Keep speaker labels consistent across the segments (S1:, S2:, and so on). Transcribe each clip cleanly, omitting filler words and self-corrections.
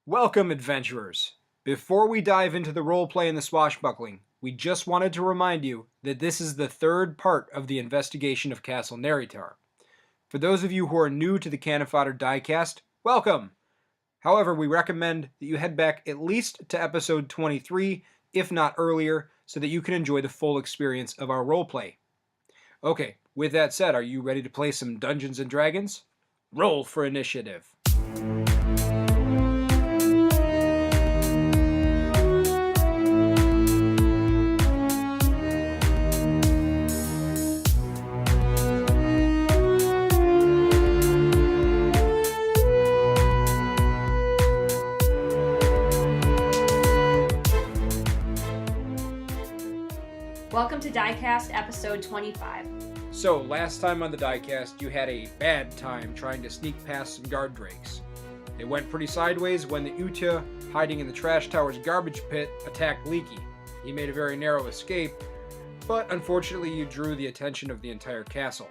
S1: Welcome, adventurers! Before we dive into the roleplay and the swashbuckling, we just wanted to remind you that this is the third part of the investigation of Castle Naerytar. For those of you who are new to the Canon Fodder Diecast, welcome! However, we recommend that you head back at least to episode 23, if not earlier, so that you can enjoy the full experience of our roleplay. Okay, with that said, are you ready to play some Dungeons & Dragons? Roll for initiative.
S2: Welcome to Diecast episode 25.
S1: So, last time on the Diecast, you had a bad time trying to sneak past some guard drakes. It went pretty sideways when the Uta, hiding in the trash tower's garbage pit, attacked Leaky. He made a very narrow escape, but unfortunately you drew the attention of the entire castle.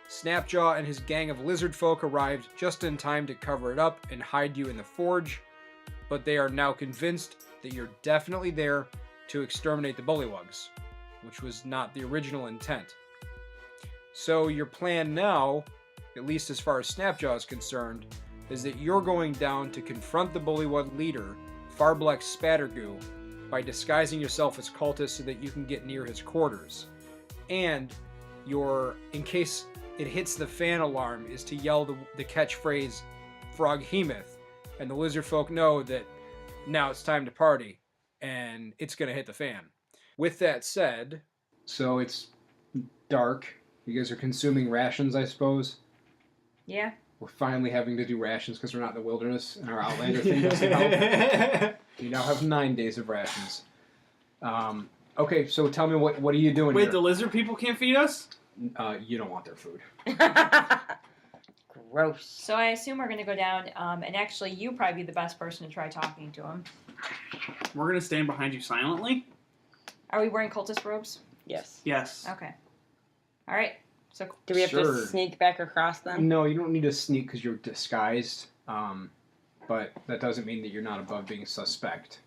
S1: Snapjaw and his gang of lizard folk arrived just in time to cover it up and hide you in the forge, but they are now convinced that you're definitely there to exterminate the bullywugs, which was not the original intent. So your plan now, at least as far as Snapjaw is concerned, is that you're going down to confront the bullywug leader, Farbleck Spattergoo, by disguising yourself as cultist so that you can get near his quarters. And in case it hits the fan alarm, is to yell the catchphrase, Froghemoth, and the lizard folk know that now it's time to party, and it's going to hit the fan. With that said, so it's dark. You guys are consuming rations, I suppose?
S2: Yeah.
S1: We're finally having to do rations because we're not in the wilderness, and our Outlander thing doesn't help. You now have 9 days of rations. Okay, so tell me, what are you doing
S3: Wait,
S1: here?
S3: the lizard people can't feed us?
S1: You don't want their food.
S4: Gross.
S2: So I assume we're going to go down, and actually you probably be the best person to try talking to him.
S3: We're going to stand behind you silently?
S2: Are we wearing cultist robes?
S4: Yes.
S3: Yes.
S2: Okay. All right. So
S4: Do we have
S1: Sure.
S4: to sneak back across them?
S1: No, you don't need to sneak because you're disguised, but that doesn't mean that you're not above being suspect.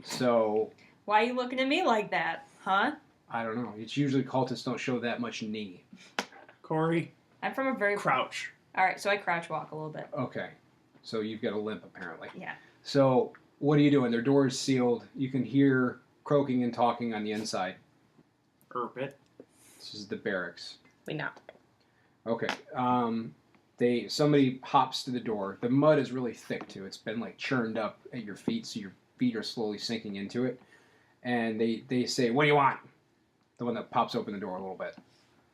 S1: So,
S2: why are you looking at me like that, huh?
S1: I don't know. It's usually cultists don't show that much knee.
S3: Korri,
S2: I'm from a very...
S3: crouch.
S2: All right, so I crouch walk a little bit.
S1: Okay. So you've got a limp, apparently.
S2: Yeah.
S1: So, what are you doing? Their door is sealed. You can hear croaking and talking on the inside.
S3: Erbit.
S1: This is the barracks.
S4: We know.
S1: Okay. Somebody hops to the door. The mud is really thick too. It's been like churned up at your feet, so your feet are slowly sinking into it. And they say, "What do you want?" The one that pops open the door a little bit.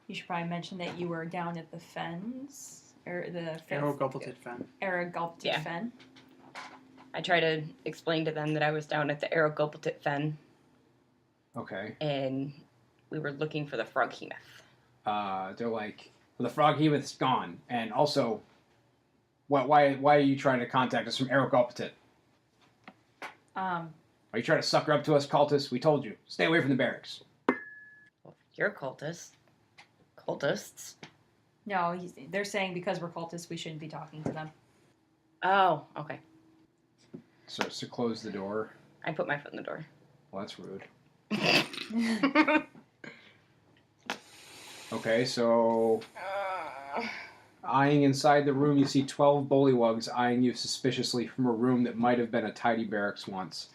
S2: You should probably mention that you were down at the fens, or the...
S3: Arrogulpated fen.
S2: Arrogulpated
S4: Yeah.
S2: fen.
S4: I try to explain to them that I was down at the Arrogulpated fen,
S1: Okay.
S4: and we were looking for the Froghemoth.
S1: They're like, well, the Froghemoth's gone, and also, why are you trying to contact us from Arrogulpated? Are you trying to sucker up to us, cultists? We told you, stay away from the barracks.
S4: Well, you're cultists. Cultists?
S2: No, they're saying because we're cultists, we shouldn't be talking to them.
S4: Oh, okay.
S1: Starts to close the door.
S4: I put my foot in the door.
S1: Well, that's rude. Okay, so eyeing inside the room, you see 12 bullywugs eyeing you suspiciously from a room that might have been a tidy barracks once.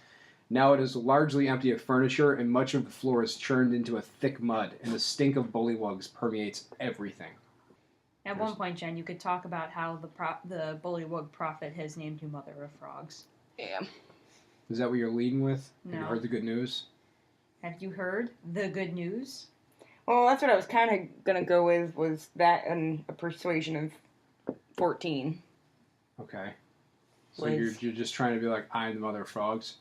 S1: Now it is largely empty of furniture, and much of the floor is churned into a thick mud, and the stink of bullywugs permeates everything.
S2: At one point, Jen, you could talk about how the bullywug prophet has named you Mother of Frogs.
S4: Yeah.
S1: Is that what you're leading with? Have you
S2: No.
S1: heard the good news?
S2: Have you heard the good news?
S4: Well, that's what I was kind of going to go with, was that and a persuasion of 14.
S1: Okay. So
S4: Was-
S1: you're just trying to be like, I'm the mother of frogs?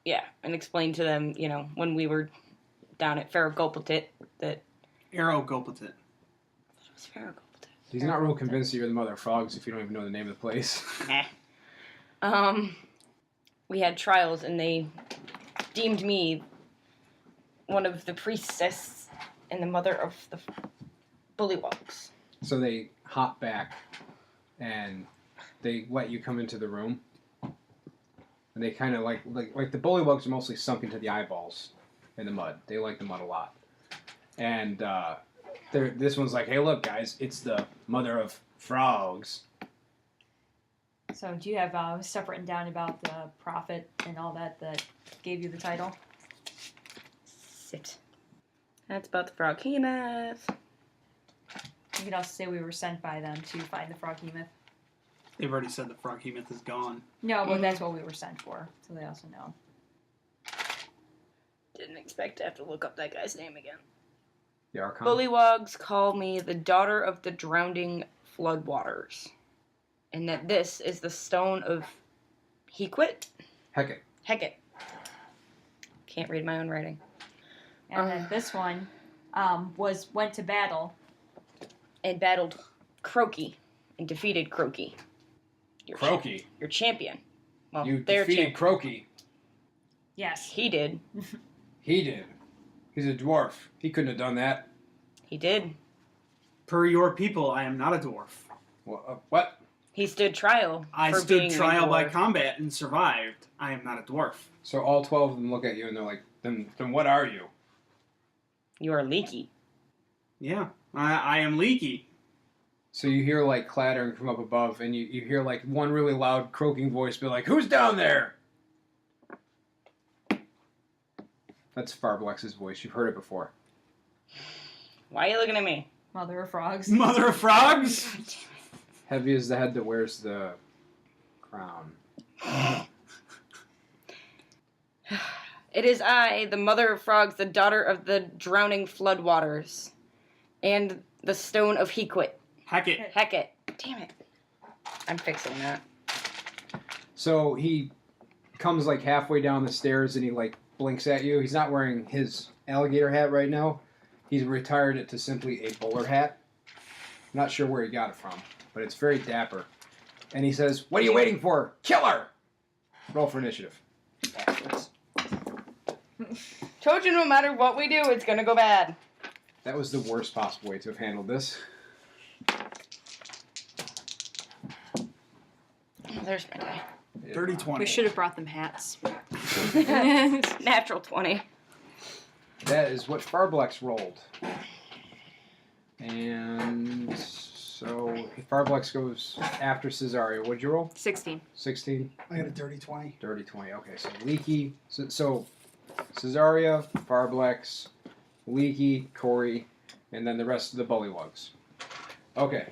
S4: Yeah, and explain to them, when we were down at Farragulpatit that...
S3: Arrogulpated.
S4: It was Farragulpatit.
S1: He's not real convinced that you're the mother of frogs if you don't even know the name of the place.
S4: We had trials, and they deemed me one of the priestess and the mother of the bullywugs.
S1: So they hop back, and they let you come into the room. and they kind of like the bullywugs are mostly sunk into the eyeballs in the mud. They like the mud a lot, and this one's like, hey, look, guys, it's the mother of frogs.
S2: So do you have stuff written down about the prophet and all that gave you the title?
S4: Sit. That's about the froghemoth.
S2: You could also say we were sent by them to find the froghemoth.
S3: They've already said the froghemoth is gone.
S2: No, but that's what we were sent for, so they also know.
S4: Didn't expect to have to look up that guy's name again.
S1: The Archon.
S4: Bullywugs call me the daughter of the drowning floodwaters. And that this is the stone of Hecate?
S1: Hecate.
S4: Hecate. Can't read my own writing.
S2: And then this one went to battle.
S4: And battled Croaky. And defeated Croaky.
S1: Croaky?
S4: Your champion. Well,
S1: You
S4: their
S1: defeated
S4: champion.
S1: Croaky.
S2: Yes.
S4: He did.
S1: He did. He's a dwarf. He couldn't have done that.
S4: He did.
S3: Per your people, I am not a dwarf.
S1: Well, what?
S4: He stood trial.
S3: I
S4: for
S3: stood
S4: being a
S3: trial by
S4: dwarf.
S3: combat and survived. I am not a dwarf.
S1: So all 12 of them look at you and they're like, then what are you?
S4: You are Leaky.
S3: Yeah, I am Leaky.
S1: So you hear like clattering from up above, and you hear like one really loud croaking voice be like, who's down there? That's Farblex's voice. You've heard it before.
S4: Why are you looking at me?
S2: Mother of frogs.
S3: Mother of frogs?
S1: Heavy is the head that wears the crown.
S4: It is I, the mother of frogs, the daughter of the drowning floodwaters, and the stone of Hecate.
S3: Hecate.
S4: Hecate. Damn it. I'm fixing that.
S1: So he comes like halfway down the stairs and he like blinks at you. He's not wearing his alligator hat right now. He's retired it to simply a bowler hat. Not sure where he got it from, but it's very dapper. And he says, what are you waiting for? Kill her! Roll for initiative.
S4: Told you no matter what we do, it's gonna go bad.
S1: That was the worst possible way to have handled this.
S4: There's my die.
S3: Dirty 20.
S2: We should have brought them hats.
S4: Natural 20.
S1: That is what Farblex rolled. And so Farblex goes after Cezzaria. What'd you roll?
S2: 16.
S1: 16?
S3: I got a dirty 20.
S1: Dirty 20. Okay, so Leaky. So Cezzaria, Farblex, Leaky, Korri, and then the rest of the bullywugs. Okay.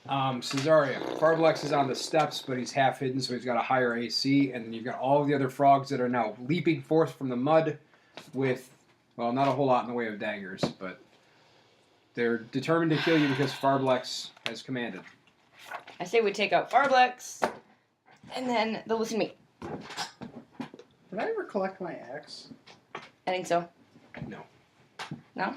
S1: Cezzaria. Farblex is on the steps, but he's half hidden, so he's got a higher AC. And then you've got all of the other frogs that are now leaping forth from the mud with, well, not a whole lot in the way of daggers, but they're determined to kill you because Farblex has commanded.
S4: I say we take out Farblex, and then they'll listen to me.
S3: Did I ever collect my axe?
S4: I think so.
S1: No.
S4: No?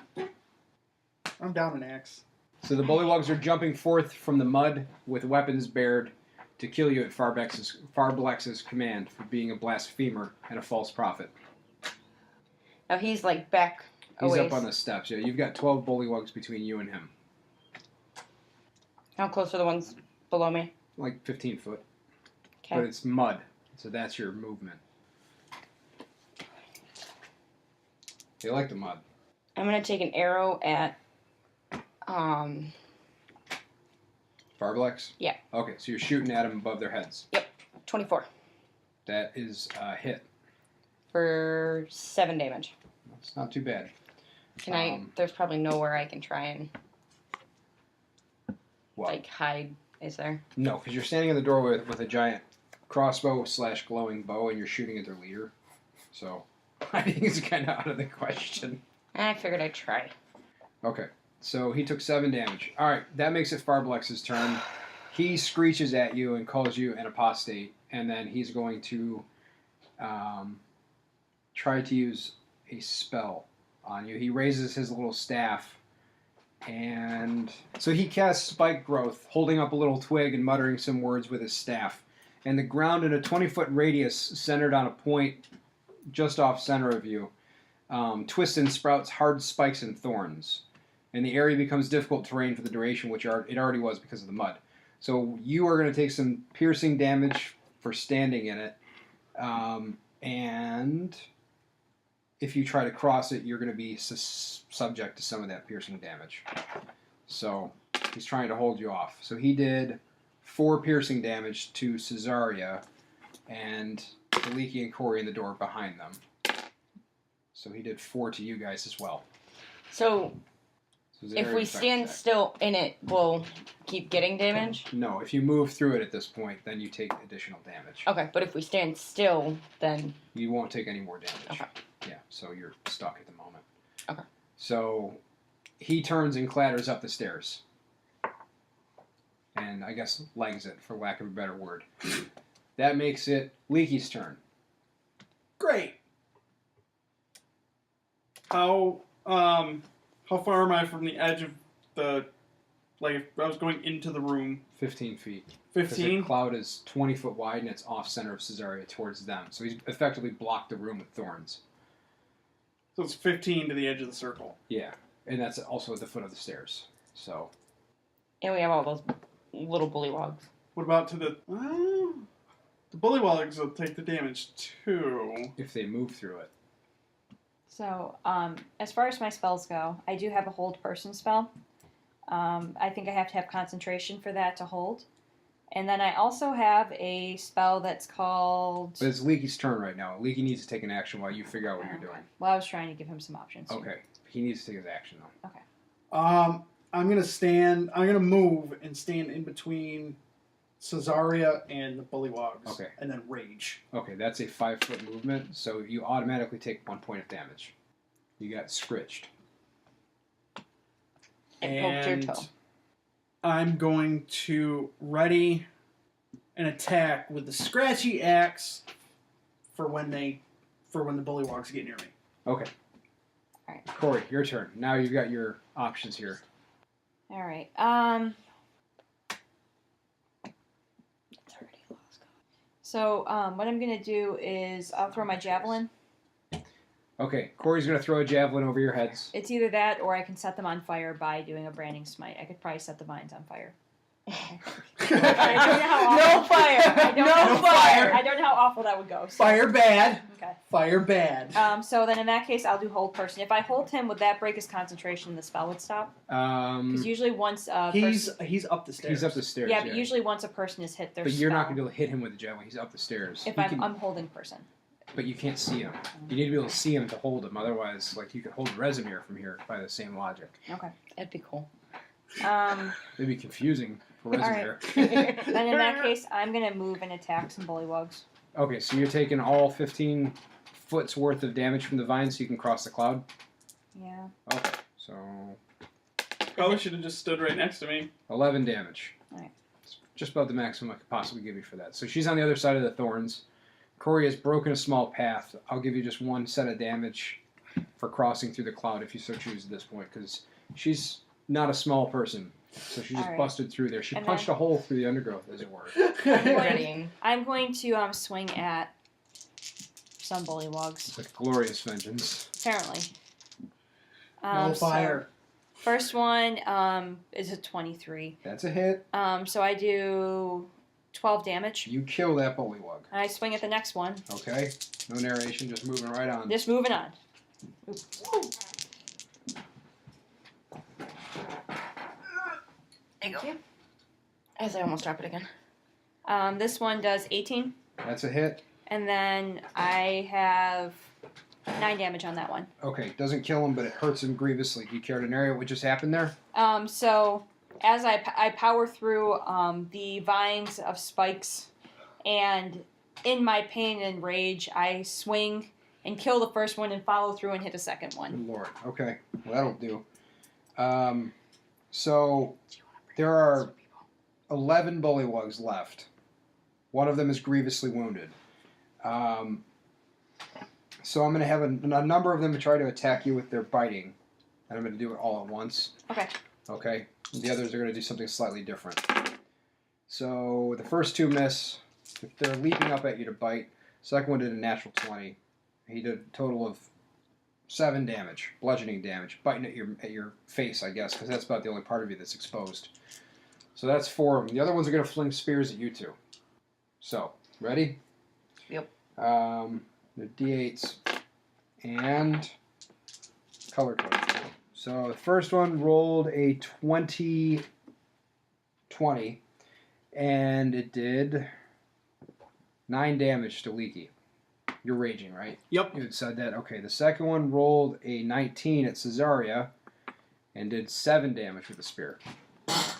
S3: I'm down an axe.
S1: So the bullywugs are jumping forth from the mud with weapons bared to kill you at Farblex's command for being a blasphemer and a false prophet.
S4: Now he's like back
S1: He's
S4: away.
S1: up on the steps. Yeah, you've got 12 bullywugs between you and him.
S4: How close are the ones below me?
S1: Like 15 foot.
S4: Okay.
S1: But it's mud, so that's your movement. They like the mud.
S4: I'm gonna take an arrow at
S1: Farblex?
S4: Yeah.
S1: Okay, so you're shooting at them above their heads.
S4: 24
S1: That is a hit.
S4: for 7 damage.
S1: That's not too bad.
S4: Can I? There's probably nowhere I can try and
S1: What?
S4: like hide. Is there?
S1: No, because you're standing in the doorway with a giant crossbow / glowing bow, and you're shooting at their leader. So I think it's kind of out of the question.
S4: I figured I'd try.
S1: Okay, so he took 7 damage. All right, that makes it Farblex's turn. He screeches at you and calls you an apostate, and then he's going to try to use a spell on you. He raises his little staff, and so he casts Spike Growth, holding up a little twig and muttering some words with his staff. And the ground in a 20-foot radius, centered on a point just off center of you, twists and sprouts hard spikes and thorns. And the area becomes difficult terrain for the duration, which it already was because of the mud. So you are going to take some piercing damage for standing in it, And if you try to cross it, you're going to be subject to some of that piercing damage. So he's trying to hold you off. So he did 4 piercing damage to Cezzaria and to Leaky and Korri in the door behind them. So he did 4 to you guys as well.
S4: So
S1: Cezzaria
S4: if we stand still in it, we'll keep getting damage?
S1: No, if you move through it at this point, then you take additional damage.
S4: Okay, but if we stand still, then...
S1: You won't take any more damage.
S4: Okay.
S1: Yeah, so you're stuck at the moment.
S4: Okay.
S1: So he turns and clatters up the stairs. And I guess legs it, for lack of a better word. That makes it Leaky's turn.
S3: Great. How far am I from the edge of the... Like, if I was going into the room...
S1: 15 feet. Because the
S3: 15?
S1: cloud is 20 foot wide and it's off center of Cezzaria towards them. So he's effectively blocked the room with thorns.
S3: So it's 15 to the edge of the circle.
S1: Yeah. And that's also at the foot of the stairs. So...
S4: And we have all those little bullywogs.
S3: What about to the... the bullywogs will take the damage, too.
S1: if they move through it.
S2: So, as far as my spells go, I do have a hold person spell. I think I have to have concentration for that to hold. And then I also have a spell that's called...
S1: But it's Leaky's turn right now. Leaky needs to take an action while you figure out what you're doing.
S2: Well, I was trying to give him some options.
S1: Okay. He needs to take his action, though.
S2: Okay.
S3: I'm gonna move and stand in between Cezzaria and the bullywogs.
S1: Okay.
S3: And then rage.
S1: Okay, that's a 5 foot movement, so you automatically take 1 point of damage. You got scritched.
S4: And poked your toe.
S3: I'm going to ready an attack with the scratchy axe for when the bullywogs get near me.
S1: Okay.
S2: Alright.
S1: Korri, your turn. Now you've got your options here.
S2: Alright. So, what I'm going to do is I'll throw my javelin.
S1: Okay, Corey's going to throw a javelin over your heads.
S2: It's either that or I can set them on fire by doing a branding smite. I could probably set the vines on fire. I don't know how awful,
S4: No fire! No fire!
S2: I don't know how awful that would go. So.
S3: Fire bad.
S2: Okay.
S3: Fire bad.
S2: So then in that case, I'll do hold person. If I hold him, would that break his concentration and the spell would stop? Because usually once a person...
S3: He's up the stairs.
S1: He's up the stairs.
S2: Yeah, but usually once a person is hit, their
S1: But you're not
S2: spell.
S1: going to be able to hit him with the javelin. He's up the stairs.
S2: If
S1: He
S2: I'm
S1: can-
S2: holding person.
S1: But you can't see him. You need to be able to see him to hold him. Otherwise, like, you could hold Vezimir from here by the same logic.
S2: Okay.
S4: That'd be cool.
S1: It'd be confusing for Vezimir.
S2: Then in that case, I'm going to move and attack some bullywogs.
S1: Okay, so you're taking all 15 foot's worth of damage from the vine so you can cross the cloud?
S2: Yeah.
S1: Okay, so
S3: Probably should have just stood right next to me.
S1: 11 damage.
S2: Alright.
S1: It's just about the maximum I could possibly give you for that. So she's on the other side of the thorns. Korri has broken a small path. I'll give you just 1 set of damage for crossing through the cloud if you so choose at this point, because she's not a small person. So she just
S2: Alright.
S1: busted through there. She
S2: And
S1: punched
S2: then-
S1: a hole through the undergrowth, as it were.
S4: Ready.
S2: I'm going to swing at some bullywogs,
S1: It's a glorious vengeance.
S2: apparently.
S3: No
S2: so
S3: fire.
S2: first one is a 23.
S1: That's a hit.
S2: So I do 12 damage.
S1: You kill that bullywug.
S2: I swing at the next one.
S1: Okay? No narration, just moving right on.
S2: Just moving on.
S4: There you go. As I almost drop it again.
S2: This one does 18.
S1: That's a hit.
S2: And then I have 9 damage on that one.
S1: Okay, doesn't kill him, but it hurts him grievously. Do you care to narrate what just happened there?
S2: So as I power through the vines of spikes, and in my pain and rage, I swing and kill the first one and follow through and hit a second one.
S1: Good Lord. Okay, well, that'll do. So there are 11 bullywugs left. One of them is grievously wounded. So I'm going to have a number of them to try to attack you with their biting. And I'm going to do it all at once.
S2: Okay.
S1: Okay? The others are going to do something slightly different. So the first 2 miss. They're leaping up at you to bite. Second one did a natural 20. He did a total of 7 damage, bludgeoning damage, biting at your face, I guess, because that's about the only part of you that's exposed. So that's 4 of them. The other ones are going to fling spears at you 2. So, ready?
S4: Yep.
S1: The D8s and color code. So the first one rolled a 20, and it did 9 damage to Leaky. You're raging, right?
S3: Yep.
S1: You had said that. Okay, the second one rolled a 19 at Cezzaria and did 7 damage with the spear.
S3: I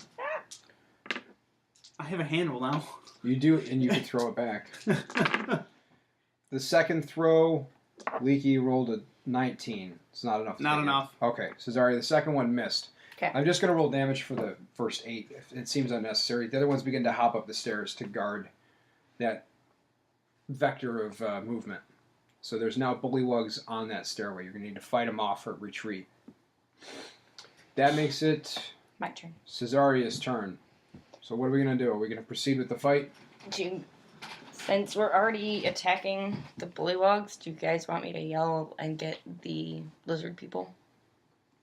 S3: have a handle now.
S1: You do, and you can throw it back. The second throw, Leaky rolled a 19. It's not enough.
S3: Not enough.
S1: Okay, Cezzaria, the second one missed.
S4: Okay.
S1: I'm just going to roll damage for the first 8. It seems unnecessary. The other ones begin to hop up the stairs to guard that vector of movement. So there's now bullywugs on that stairway. You're going to need to fight them off or retreat. That makes it
S4: My turn.
S1: Cezzaria's turn. So what are we going to do? Are we going to proceed with the fight?
S4: Since we're already attacking the bullywugs, do you guys want me to yell and get the lizard people?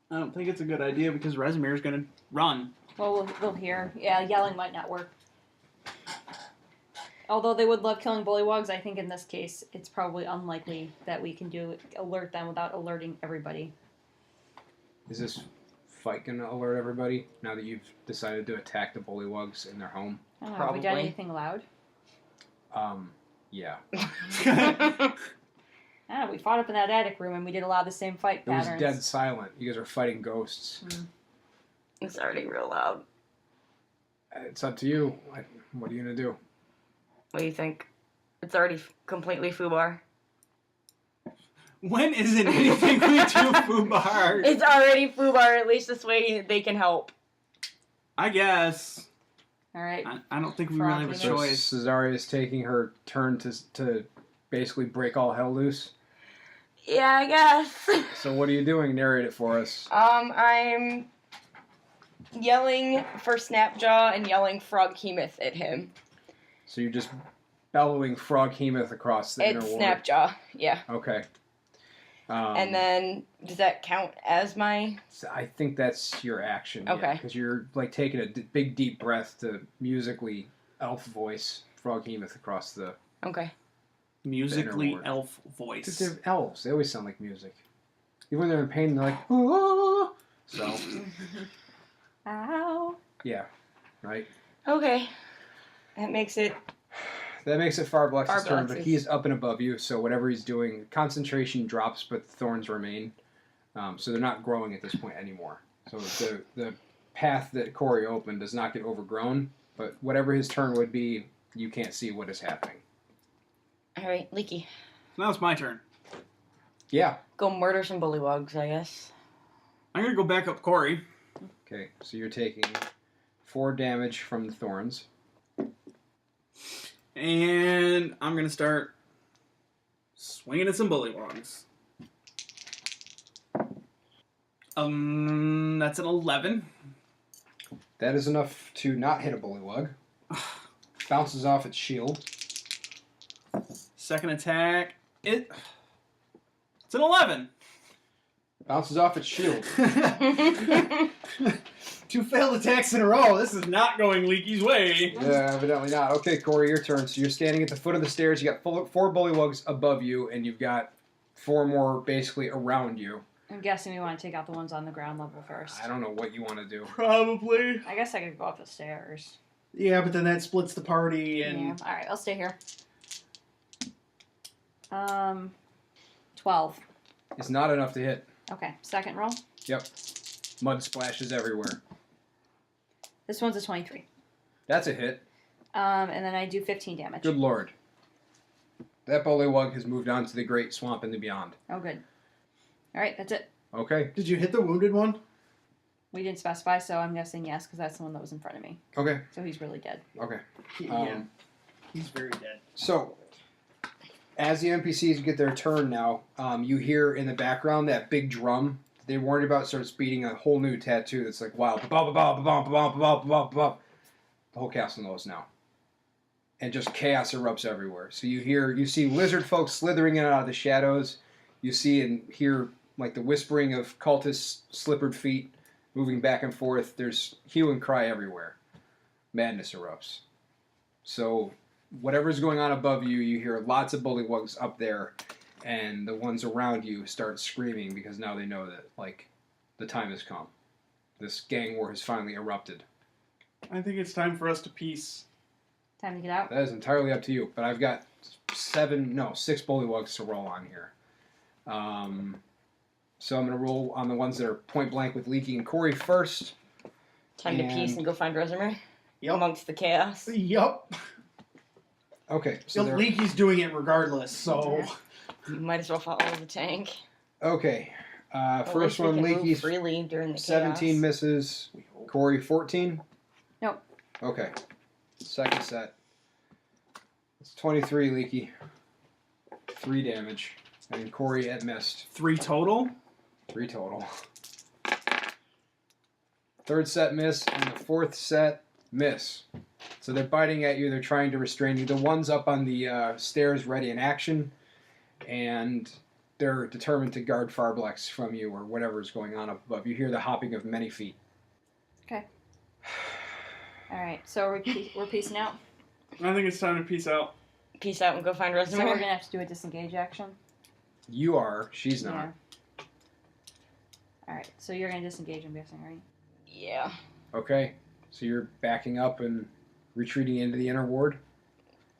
S3: I don't think it's a good idea because Vezimir's going to run.
S2: Well, we'll hear. Yeah, yelling might not work. Although they would love killing bullywugs, I think in this case it's probably unlikely that we can alert them without alerting everybody.
S1: Is this fight going to alert everybody now that you've decided to attack the bullywugs in their home?
S2: I don't know. Have we done
S4: Probably.
S2: anything loud?
S1: Yeah.
S2: Ah, we fought up in that attic room and we did a lot of the same fight
S1: It was
S2: patterns.
S1: dead silent. You guys are fighting ghosts.
S4: It's already real loud.
S1: It's up to you. What are you going to do?
S4: What do you think? It's already completely foobar.
S3: When isn't anything we do foobar?
S4: It's already foobar. At least this way they can help.
S3: I guess.
S2: All right.
S3: I don't think we really have a
S1: So
S3: choice.
S1: Cezzaria is taking her turn to basically break all hell loose.
S4: Yeah, I guess.
S1: So what are you doing? Narrate it for us.
S4: I'm yelling for Snapjaw and yelling Froghemoth at him.
S1: So you're just bellowing Froghemoth across the inner
S4: It's
S1: ward.
S4: Snapjaw, yeah.
S1: Okay.
S4: And then, does that count as my...
S1: So I think that's your action.
S4: Okay.
S1: Because you're like taking a big deep breath to musically elf voice Froghemoth across the...
S4: Okay.
S3: Musically
S1: word.
S3: elf voice.
S1: Because they're elves. They always sound like music. Even when they're in pain, they're like, oh. So,
S2: Ow.
S1: yeah. Right?
S4: Okay. That makes it...
S1: That makes it Farblex's turn, but
S4: Farblex's.
S1: he's up and above you, so whatever he's doing, concentration drops, but the thorns remain. So they're not growing at this point anymore. So the path that Korri opened does not get overgrown, but whatever his turn would be, you can't see what is happening.
S4: Alright, Leaky.
S3: Now it's my turn.
S1: Yeah.
S4: Go murder some bullywugs, I guess.
S3: I'm going to go back up Korri.
S1: Okay, so you're taking 4 damage from the thorns.
S3: And I'm going to start swinging at some bullywugs. That's an 11.
S1: That is enough to not hit a bullywug. Bounces off its shield.
S3: Second attack, it's an 11.
S1: Bounces off its shield.
S3: 2 failed attacks in a row. This is not going Leaky's way.
S1: Yeah, evidently not. Okay, Korri, your turn. So you're standing at the foot of the stairs. You got 4 bullywugs above you, and you've got 4 more basically around you.
S2: I'm guessing we want to take out the ones on the ground level first.
S1: I don't know what you want to do.
S3: Probably.
S2: I guess I could go up the stairs.
S3: Yeah, but then that splits the party and...
S2: Yeah. All right, I'll stay here. 12.
S1: It's not enough to hit.
S2: Okay, second roll.
S1: Yep. Mud splashes everywhere.
S2: This one's a 23.
S1: That's a hit.
S2: And then I do 15 damage.
S1: Good lord. That bullywug has moved on to the great swamp and the beyond.
S2: Oh, good. All right, that's it.
S1: Okay.
S3: Did you hit the wounded one?
S2: We didn't specify, so I'm guessing yes, because that's the one that was in front of me.
S1: Okay.
S2: So he's really dead.
S1: Okay.
S3: Yeah. He's very dead.
S1: So, as the NPCs get their turn now, you hear in the background that big drum they warned about starts beating a whole new tattoo that's like, wow, the whole castle knows now. And just chaos erupts everywhere. So you see lizard folk slithering in and out of the shadows. You see and hear like the whispering of cultists' slippered feet moving back and forth. There's hue and cry everywhere. Madness erupts. So whatever's going on above you, you hear lots of bullywugs up there, and the ones around you start screaming because now they know that, like, the time has come. This gang war has finally erupted.
S3: I think it's time for us to peace.
S2: Time to get out.
S1: That is entirely up to you, but I've got 6 bullywugs to roll on here. So I'm going to roll on the ones that are point blank with Leaky and Korri first.
S4: Time to peace and go find Vezimir.
S3: Yep.
S4: Amongst the chaos.
S3: Yup.
S1: Okay, so
S3: Leaky's doing it regardless, so...
S4: You might as well follow the tank.
S1: Okay,
S4: At
S1: first
S4: least we
S1: one,
S4: can move
S1: Leaky's
S4: freely during the
S1: 17
S4: chaos.
S1: misses. Korri, 14?
S2: Nope.
S1: Okay, second set. It's 23, Leaky. 3 damage. And Korri at missed.
S3: 3 total?
S1: 3 total. Third set miss, and the fourth set miss. So they're biting at you, they're trying to restrain you. The one's up on the stairs ready in action, and they're determined to guard Farblex from you or whatever is going on up above. You hear the hopping of many feet.
S2: Okay. All right. So we're peacing out.
S3: I think it's time to peace out.
S4: Peace out and go find Vezimir.
S2: So we're gonna have to do a disengage action.
S1: You are, she's not.
S2: Yeah. All right. So you're gonna disengage, I'm guessing, right?
S4: Yeah.
S1: Okay, so you're backing up and retreating into the inner ward?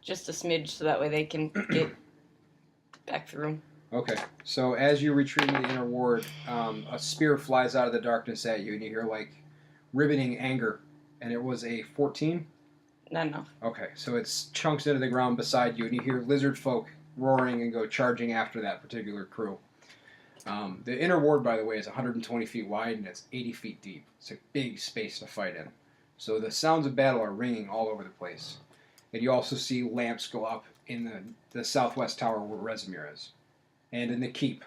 S4: Just a smidge so that way they can get back through.
S1: Okay, so as you retreat into the inner ward, a spear flies out of the darkness at you, and you hear, like, riveting anger. And it was a 14?
S4: Not enough.
S1: Okay, so it chunks into the ground beside you, and you hear lizard folk roaring and go charging after that particular crew. The inner ward, by the way, is 120 feet wide, and it's 80 feet deep. It's a big space to fight in. So the sounds of battle are ringing all over the place. And you also see lamps go up in the southwest tower where Vezimir is. And in the keep.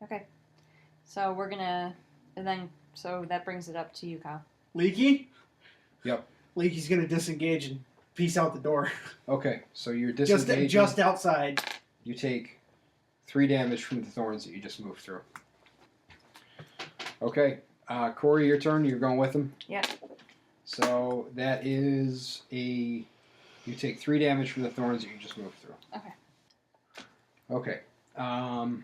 S2: Okay. So we're gonna, and then so that brings it up to you, Kyle.
S3: Leaky?
S1: Yep.
S3: Leaky's gonna disengage and peace out the door.
S1: Okay, so you're disengaging.
S3: Just outside.
S1: You take 3 damage from the thorns that you just moved through. Okay, Korri, your turn. You're going with him?
S2: Yep.
S1: So that is a... You take 3 damage from the thorns that you just moved through.
S2: Okay.
S1: Okay. And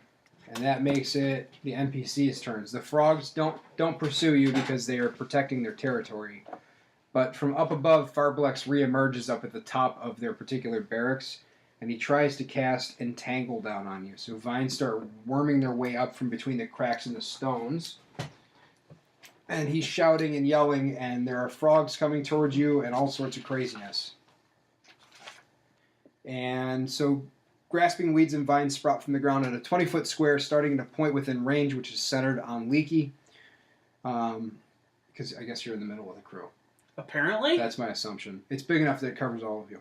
S1: that makes it the NPC's turns. The frogs don't pursue you because they are protecting their territory. But from up above, Farblex reemerges up at the top of their particular barracks, and he tries to cast Entangle down on you. So vines start worming their way up from between the cracks in the stones. And he's shouting and yelling, and there are frogs coming towards you and all sorts of craziness. And so grasping weeds and vines sprout from the ground at a 20-foot square, starting at a point within range, which is centered on Leaky. Because I guess you're in the middle of the crew.
S3: Apparently?
S1: That's my assumption. It's big enough that it covers all of you.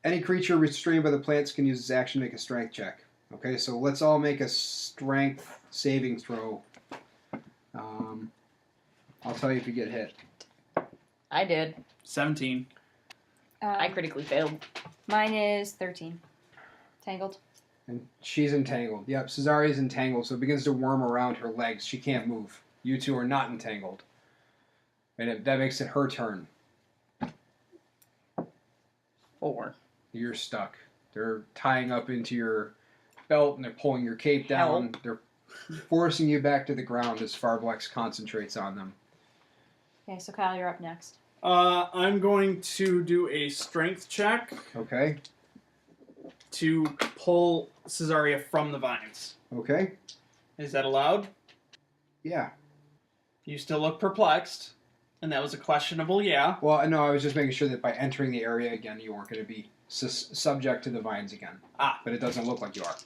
S1: Any creature restrained by the plants can use its action to make a strength check. Okay, so let's all make a strength saving throw. I'll tell you if you get hit.
S4: I did.
S3: 17.
S4: I critically failed.
S2: Mine is 13. Tangled.
S1: And she's entangled. Yep, Cezzaria's entangled, so it begins to worm around her legs. She can't move. You two are not entangled. And that makes it her turn.
S4: 4.
S1: You're stuck. They're tying up into your belt and they're pulling your cape down.
S4: Help.
S1: They're forcing you back to the ground as Farblex concentrates on them.
S2: Okay, so Kyle, you're up next.
S3: I'm going to do a strength check
S1: Okay?
S3: to pull Cezzaria from the vines.
S1: Okay?
S3: Is that allowed?
S1: Yeah.
S3: You still look perplexed, and that was a questionable yeah.
S1: Well, no, I was just making sure that by entering the area again, you weren't going to be subject to the vines again.
S3: Ah.
S1: But it doesn't look like you are.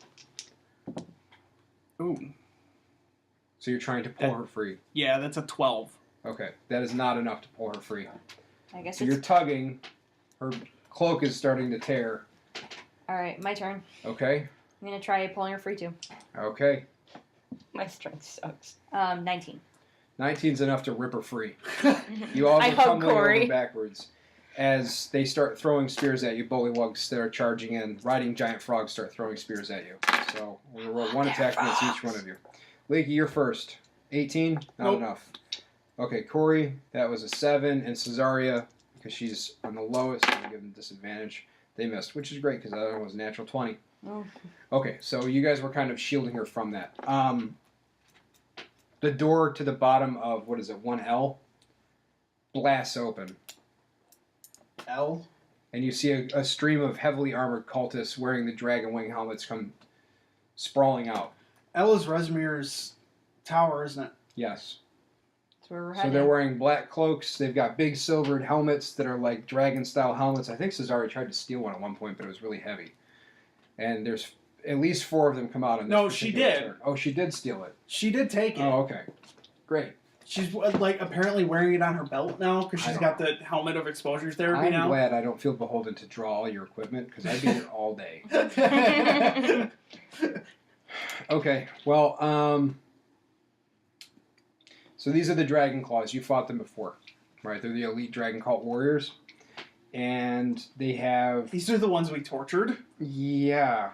S3: Ooh.
S1: So you're trying to pull her free.
S3: Yeah, that's a 12.
S1: Okay. That is not enough to pull her free.
S2: I guess
S1: So
S2: it's...
S1: you're tugging. Her cloak is starting to tear.
S2: Alright, my turn.
S1: Okay?
S2: I'm gonna try pulling her free, too.
S1: Okay.
S4: My strength sucks.
S2: 19.
S1: 19's enough to rip her free. You all
S4: I
S1: go
S4: hug
S1: tumbling over
S4: Korri.
S1: backwards. As they start throwing spears at you, bullywugs that are charging in, riding giant frogs start throwing spears at you. So we'll roll one attack against each one of you. Leaky, you're first. 18? Not
S3: Nope.
S1: enough. Okay, Korri, that was a 7, and Cezzaria, because she's on the lowest. I'm going to give them disadvantage. They missed, which is great because the other one was a natural 20.
S2: Oh.
S1: Okay, so you guys were kind of shielding her from that. The door to the bottom of, 1L, blasts open.
S3: L.
S1: And you see a stream of heavily armored cultists wearing the dragon wing helmets come sprawling out.
S3: L is Vezimir's tower, isn't it?
S1: Yes.
S2: That's where we're
S1: So
S2: headed.
S1: they're wearing black cloaks. They've got big silvered helmets that are like dragon-style helmets. I think Cezzaria tried to steal one at one point, but it was really heavy. And there's at least 4 of them come out in this
S3: No, she
S1: particular
S3: did.
S1: turn. Oh, she did steal it.
S3: She did take it.
S1: Oh, okay. Great.
S3: She's like apparently wearing it on her belt now because she's got the helmet of exposure therapy
S1: I'm
S3: now.
S1: glad I don't feel beholden to draw all your equipment because I'd be here all day. Okay, well, so these are the Dragon Claws. You fought them before, right? They're the elite Dragon Cult warriors. And they have...
S3: These are the ones we tortured?
S1: Yeah.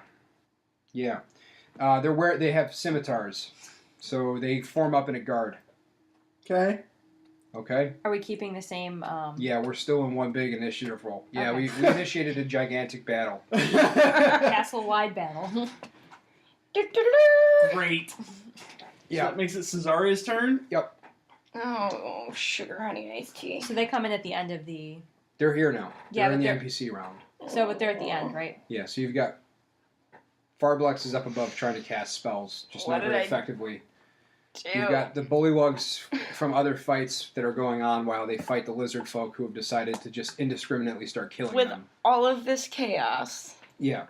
S1: Yeah. They have scimitars. So they form up in a guard.
S3: Okay.
S1: Okay?
S2: Are we keeping the same...
S1: Yeah, we're still in one big initiative roll. Yeah,
S2: Okay.
S1: we initiated a gigantic battle.
S2: castle-wide battle?
S3: Great.
S1: Yeah.
S3: So that makes it Cezzaria's turn?
S1: Yep.
S4: Oh, sugar honey iced tea.
S2: So they come in at the end of the...
S1: They're here now.
S2: Yeah,
S1: They're in
S2: but
S1: the NPC round.
S2: So, but they're at the end, right?
S1: Yeah, so you've got... Farblex is up above trying to cast spells, just
S4: What
S1: not
S4: did
S1: very
S4: I
S1: effectively.
S4: do?
S1: You've got the bullywugs from other fights that are going on while they fight the lizard folk who have decided to just indiscriminately start killing
S4: With
S1: them.
S4: all of this chaos,
S1: Yeah.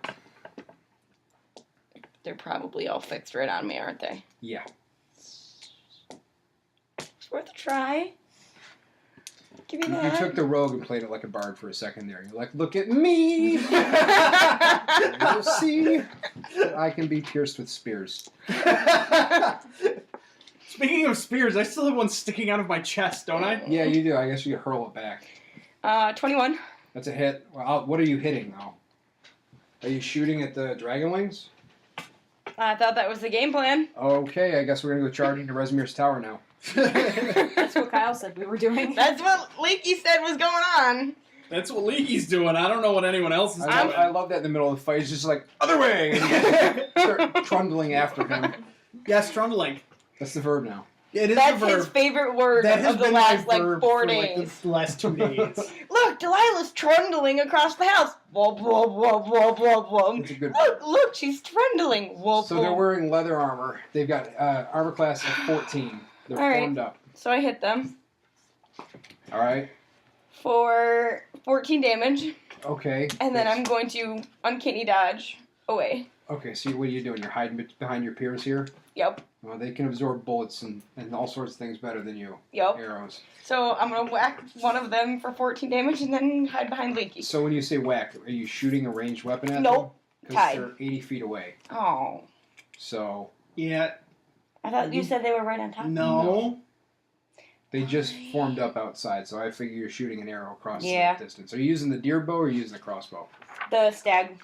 S4: they're probably all fixed right on me, aren't they?
S1: Yeah.
S4: It's worth a try. Give me
S1: You
S4: that.
S1: took the rogue and played it like a bard for a second there. You're like, look at me! You'll see that I can be pierced with spears.
S3: Speaking of spears, I still have one sticking out of my chest, don't I?
S1: Yeah, you do. I guess you could hurl it back.
S4: 21.
S1: That's a hit. Well, what are you hitting, though? Are you shooting at the dragon wings?
S4: I thought that was the game plan.
S1: Okay, I guess we're going to go charging to Vezimir's tower now.
S2: That's what Kyle said we were doing.
S4: That's what Leaky said was going on.
S3: That's what Leaky's doing. I don't know what anyone else is doing.
S1: I love that in the middle of the fight. It's just like, other way! And you start trundling after him.
S3: Yes, trundling.
S1: That's the verb now.
S3: It is
S4: That's
S3: a verb.
S4: his favorite word
S3: That has
S4: of the
S3: been
S4: last,
S3: my
S4: like,
S3: verb
S4: 4
S3: for,
S4: days.
S3: Like, the last 2 days.
S4: Look, Delilah's trundling across the house. Whoa, whoa, whoa, whoa, whoa, whoa.
S1: It's a good
S4: Look, she's trundling. Whoa,
S1: So
S4: whoa.
S1: they're wearing leather armor. They've got armor class of 14. They're
S4: All right.
S1: formed up.
S4: So I hit them
S1: All right.
S4: for 14 damage,
S1: Okay.
S4: and then I'm going to uncanny dodge away.
S1: Okay, so what are you doing? You're hiding behind your peers here?
S4: Yep,
S1: Well, they can absorb bullets and all sorts of things better than you.
S4: yep.
S1: Arrows.
S4: So I'm going to whack one of them for 14 damage and then hide behind Leaky.
S1: So when you say whack, are you shooting a ranged weapon at
S4: Nope.
S1: them? Because
S4: Tied.
S1: they're 80 feet away.
S4: Oh.
S1: So
S3: Yeah.
S4: I thought you said they were right on top.
S3: No.
S1: they just formed up outside, so I figure you're shooting an arrow across
S4: Yeah.
S1: that distance. Are you using the deer bow or are you using the crossbow?
S4: The stag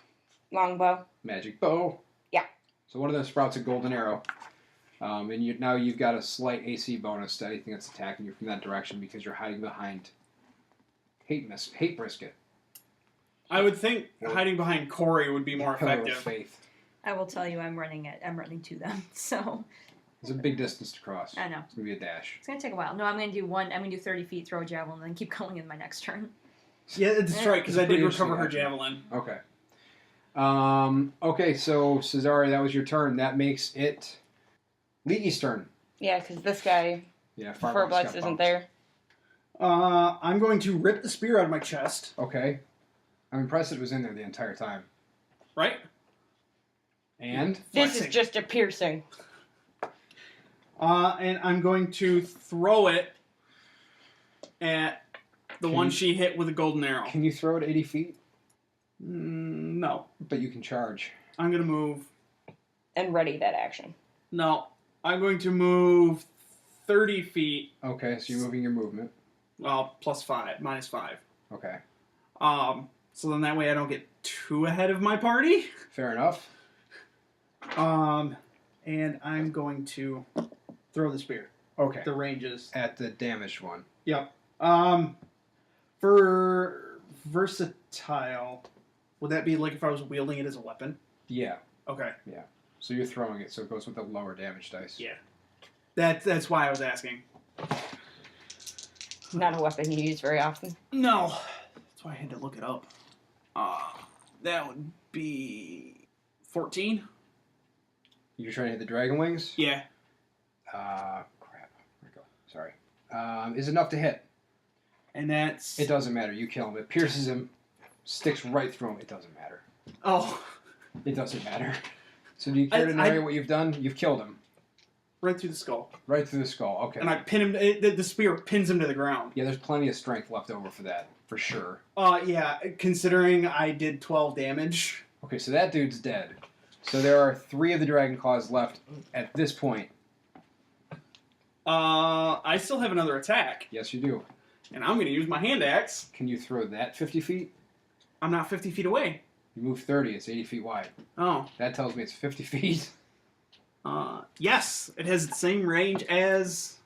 S4: longbow.
S1: Magic bow.
S4: Yeah.
S1: So one of them sprouts a golden arrow. And now you've got a slight AC bonus to anything that's attacking you from that direction because you're hiding behind hate brisket.
S3: I would think hiding behind Korri would be more
S1: Pillar of
S3: effective.
S1: faith.
S2: I will tell you, I'm running to them. So
S1: It's a big distance to cross.
S2: I know
S1: It's gonna be a dash.
S2: it's gonna take a while. No, I'm gonna do one. I'm gonna do 30 feet, throw a javelin, and then keep going in my next turn.
S3: Yeah, that's right, because I
S1: Pretty
S3: did recover her
S1: interesting,
S3: javelin.
S1: Okay. Okay, so Cezzaria, that was your turn. That makes it Leaky's turn.
S4: Yeah, because this guy,
S1: Yeah,
S4: Farblex isn't there.
S3: I'm going to rip the spear out of my chest.
S1: Okay. I'm impressed it was in there the entire time.
S3: Right?
S1: And
S4: This
S3: Flexing.
S4: is just a piercing.
S3: And I'm going to throw it at the one she hit with a golden arrow.
S1: can you throw it 80 feet?
S3: No.
S1: But you can charge.
S3: I'm going to move.
S4: And ready that action.
S3: No. I'm going to move 30 feet.
S1: Okay, so you're moving your movement.
S3: Well, minus 5.
S1: Okay.
S3: So then that way I don't get too ahead of my party.
S1: Fair enough.
S3: And I'm going to throw the spear.
S1: Okay.
S3: The ranges.
S1: At the damaged one.
S3: Yep. For versatile, would that be like if I was wielding it as a weapon?
S1: Yeah.
S3: Okay.
S1: So you're throwing it, so it goes with the lower damage dice.
S3: Yeah. That's why I was asking.
S4: Not a weapon you use very often.
S3: No. That's why I had to look it up. That would be 14.
S1: You're trying to hit the dragon wings?
S3: Yeah.
S1: Crap. Where'd it go? Sorry. Is enough to hit.
S3: And that's...
S1: It doesn't matter. You kill him. It pierces him, sticks right through him. It doesn't matter.
S3: Oh.
S1: It doesn't matter. So do you care to narrate what you've done? You've killed him.
S3: Right through the skull.
S1: Right through the skull. Okay.
S3: And I pin him... The spear pins him to the ground.
S1: Yeah, there's plenty of strength left over for that, for sure.
S3: Yeah, considering I did 12 damage.
S1: Okay, so that dude's dead. So there are 3 of the dragon claws left at this point.
S3: I still have another attack.
S1: Yes, you do.
S3: And I'm going to use my hand axe.
S1: Can you throw that 50 feet?
S3: I'm not 50 feet away.
S1: You move 30, it's 80 feet wide.
S3: Oh.
S1: That tells me it's 50 feet.
S3: Yes, it has the same range as...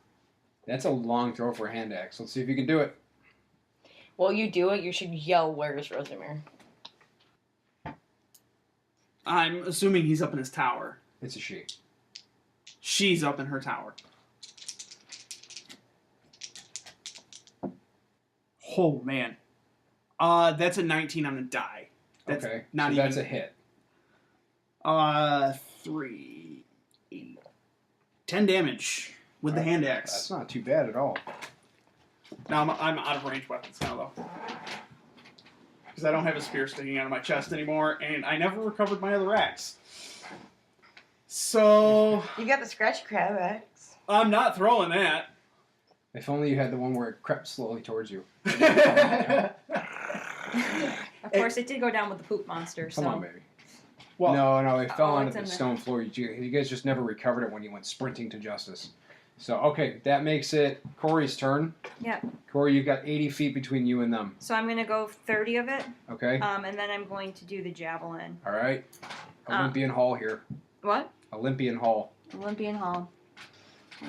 S1: That's a long throw for a hand axe. Let's see if you can do it.
S4: While you do it, you should yell, "Where's Vezimir?"
S3: I'm assuming he's up in his tower.
S1: It's a she.
S3: She's up in her tower. Oh, man. That's a 19 on the die. That's
S1: okay,
S3: not
S1: so
S3: even...
S1: that's a hit.
S3: 3, 8, 10 damage with the hand axe.
S1: That's not too bad at all.
S3: Now I'm out of range weapons now, though. Because I don't have a spear sticking out of my chest anymore, and I never recovered my other axe. So...
S4: You got the scratchy crab axe.
S3: I'm not throwing that.
S1: If only you had the one where it crept slowly towards you.
S2: Of course, it did go down with the poop monster.
S1: Come
S2: so.
S1: on, baby.
S3: Well,
S1: No, it fell onto
S2: it's
S1: the
S2: in the-
S1: stone floor. You guys just never recovered it when you went sprinting to justice. So, okay, that makes it Korri's turn.
S2: Yeah.
S1: Korri, you've got 80 feet between you and them.
S2: So I'm going to go 30 of it,
S1: Okay?
S2: and then I'm going to do the javelin.
S1: All right. Olympian Hall here.
S2: What?
S1: Olympian Hall.
S2: Olympian Hall.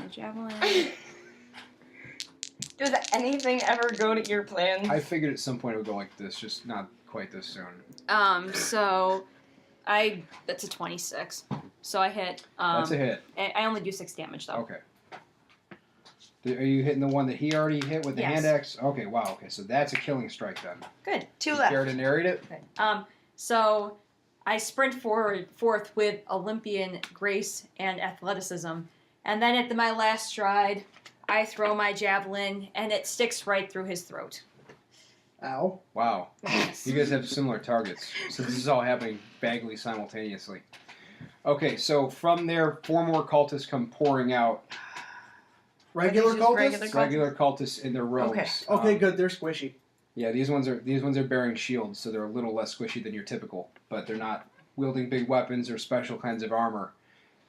S2: Javelin.
S4: Does anything ever go to your plans?
S1: I figured at some point it would go like this, just not quite this soon.
S2: So that's a 26. So I hit.
S1: That's a hit.
S2: I only do 6 damage though.
S1: Okay. Are you hitting the one that he already hit with the
S2: Yes.
S1: hand axe? Okay, wow. Okay, so that's a killing strike then.
S2: Good.
S4: 2
S1: You
S4: left.
S1: care to narrate it?
S2: Okay. So I sprint forth with Olympian grace and athleticism, and then at my last stride, I throw my javelin, and it sticks right through his throat.
S3: Ow.
S1: Wow.
S2: Yes.
S1: You guys have similar targets. So this is all happening vaguely simultaneously. Okay, so from there, 4 more cultists come pouring out.
S3: Regular
S4: Just
S3: cultists?
S4: regular cultists?
S1: Regular cultists in their robes.
S3: Okay, good. They're squishy.
S1: Yeah, these ones are bearing shields, so they're a little less squishy than your typical, but they're not wielding big weapons or special kinds of armor.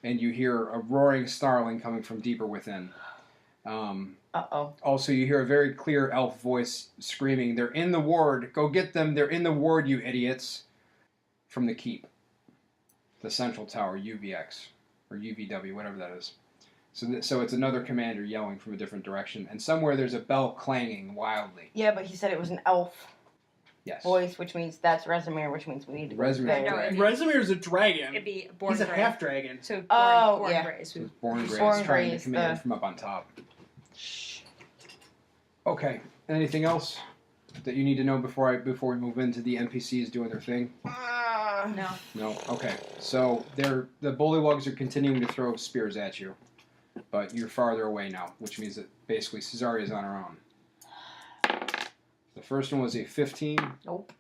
S1: And you hear a roaring snarling coming from deeper within.
S4: Uh-oh.
S1: Also, you hear a very clear elf voice screaming, "They're in the ward! Go get them! They're in the ward, you idiots!" From the keep. The central tower, UVX. Or UVW, whatever that is. So it's another commander yelling from a different direction. And somewhere there's a bell clanging wildly.
S4: Yeah, but he said it was an elf
S1: Yes.
S4: voice, which means that's Vezimir, which means we need to go
S1: Vezimir.
S4: there.
S2: No, it-
S3: Rezimir's a dragon.
S2: It'd be born
S3: He's a
S2: gray.
S3: half dragon.
S2: So born,
S4: Oh,
S2: born
S4: yeah.
S2: grays.
S1: So it's Born Grace
S4: Born
S1: trying to
S4: Grace,
S1: command
S4: the-
S1: from up on top. Okay. Anything else that you need to know before we move into the NPCs doing their thing?
S2: No.
S1: No. Okay. So the bullywugs are continuing to throw spears at you, but you're farther away now, which means that basically Cezzaria is on her own. The first one was a 15.
S4: Nope.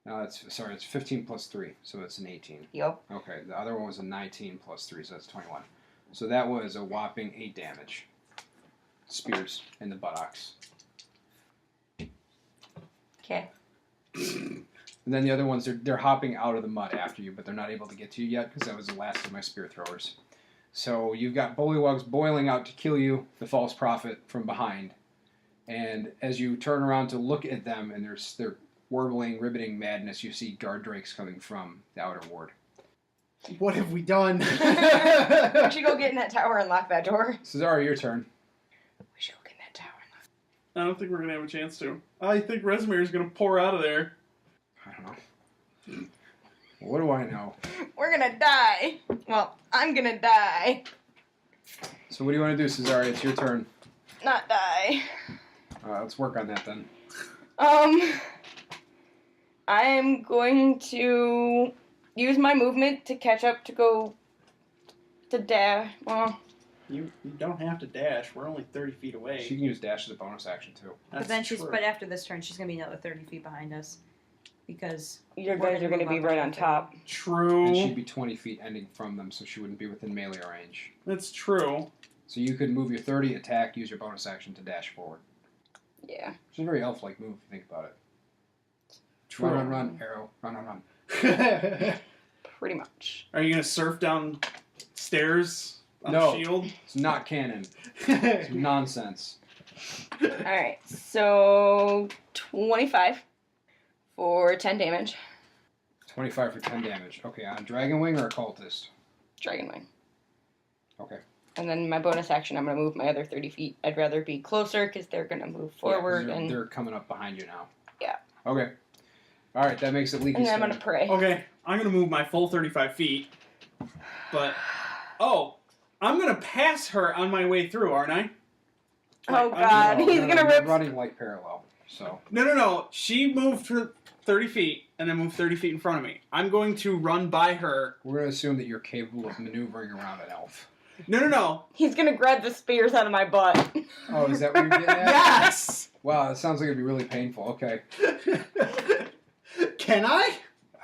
S1: No, it's 15 plus 3, so it's an 18.
S4: Yep.
S1: Okay, the other one was a 19 plus 3, so that's 21. So that was a whopping 8 damage. Spears in the buttocks.
S4: Okay.
S1: And then the other ones, they're hopping out of the mud after you, but they're not able to get to you yet, because that was the last of my spear throwers. So you've got bullywugs boiling out to kill you, the false prophet, from behind. And as you turn around to look at them, and they're warbling, ribbiting madness, you see guard drakes coming from the outer ward.
S3: What have we done?
S4: We should go get in that tower and lock that door.
S1: Cezzaria, your turn.
S4: We should go get in that tower and lock
S3: I don't think we're going to have a chance to. I think Vezimir is going to pour out of there.
S1: I don't know. What do I know?
S4: We're gonna die. Well, I'm gonna die.
S1: So what do you want to do, Cezzaria? It's your turn.
S4: Not die.
S1: Let's work on that then.
S4: I am going to use my movement to catch up to go to dash. Well,
S3: You don't have to dash. We're only 30 feet away.
S1: She can use dash as a bonus action too.
S3: That's
S2: But then
S3: true.
S2: but after this turn, she's gonna be another 30 feet behind us, because
S4: your
S2: we're
S4: guys are going to
S2: move
S4: be
S2: up
S4: right
S2: to
S4: on
S2: 30.
S4: top.
S3: True.
S1: And she'd be 20 feet ending from them, so she wouldn't be within melee range.
S3: That's true.
S1: So you could move your 30, attack, use your bonus action to dash forward.
S4: Yeah.
S1: It's a very elf-like move if you think about it.
S3: True.
S1: Run, run, arrow. Run, run, run.
S4: Pretty much.
S3: Are you going to surf down stairs on
S1: No.
S3: a shield?
S1: It's not canon. It's nonsense.
S4: Alright, so 25 for 10 damage.
S1: 25 for 10 damage. Okay, on Dragon Wing or Occultist?
S4: Dragon Wing.
S1: Okay.
S4: And then my bonus action, I'm going to move my other 30 feet. I'd rather be closer because they're going to move
S1: Yeah, 'cause
S4: forward.
S1: they're coming up behind you now.
S4: Yeah.
S1: Okay. Alright, that makes it Leaky.
S4: And then I'm going to pray.
S3: Okay, I'm going to move my full 35 feet. But, I'm going to pass her on my way through, aren't I?
S4: Oh,
S3: Like,
S4: God. He's going to
S1: you're
S4: rip.
S1: running like parallel, so.
S3: No. She moved her 30 feet and then moved 30 feet in front of me. I'm going to run by her.
S1: We're going to assume that you're capable of maneuvering around an elf.
S3: No.
S4: He's going to grab the spears out of my butt.
S1: Oh, is that what you're getting at?
S3: Yes!
S1: Wow, that sounds like it'd be really painful. Okay.
S3: Can I?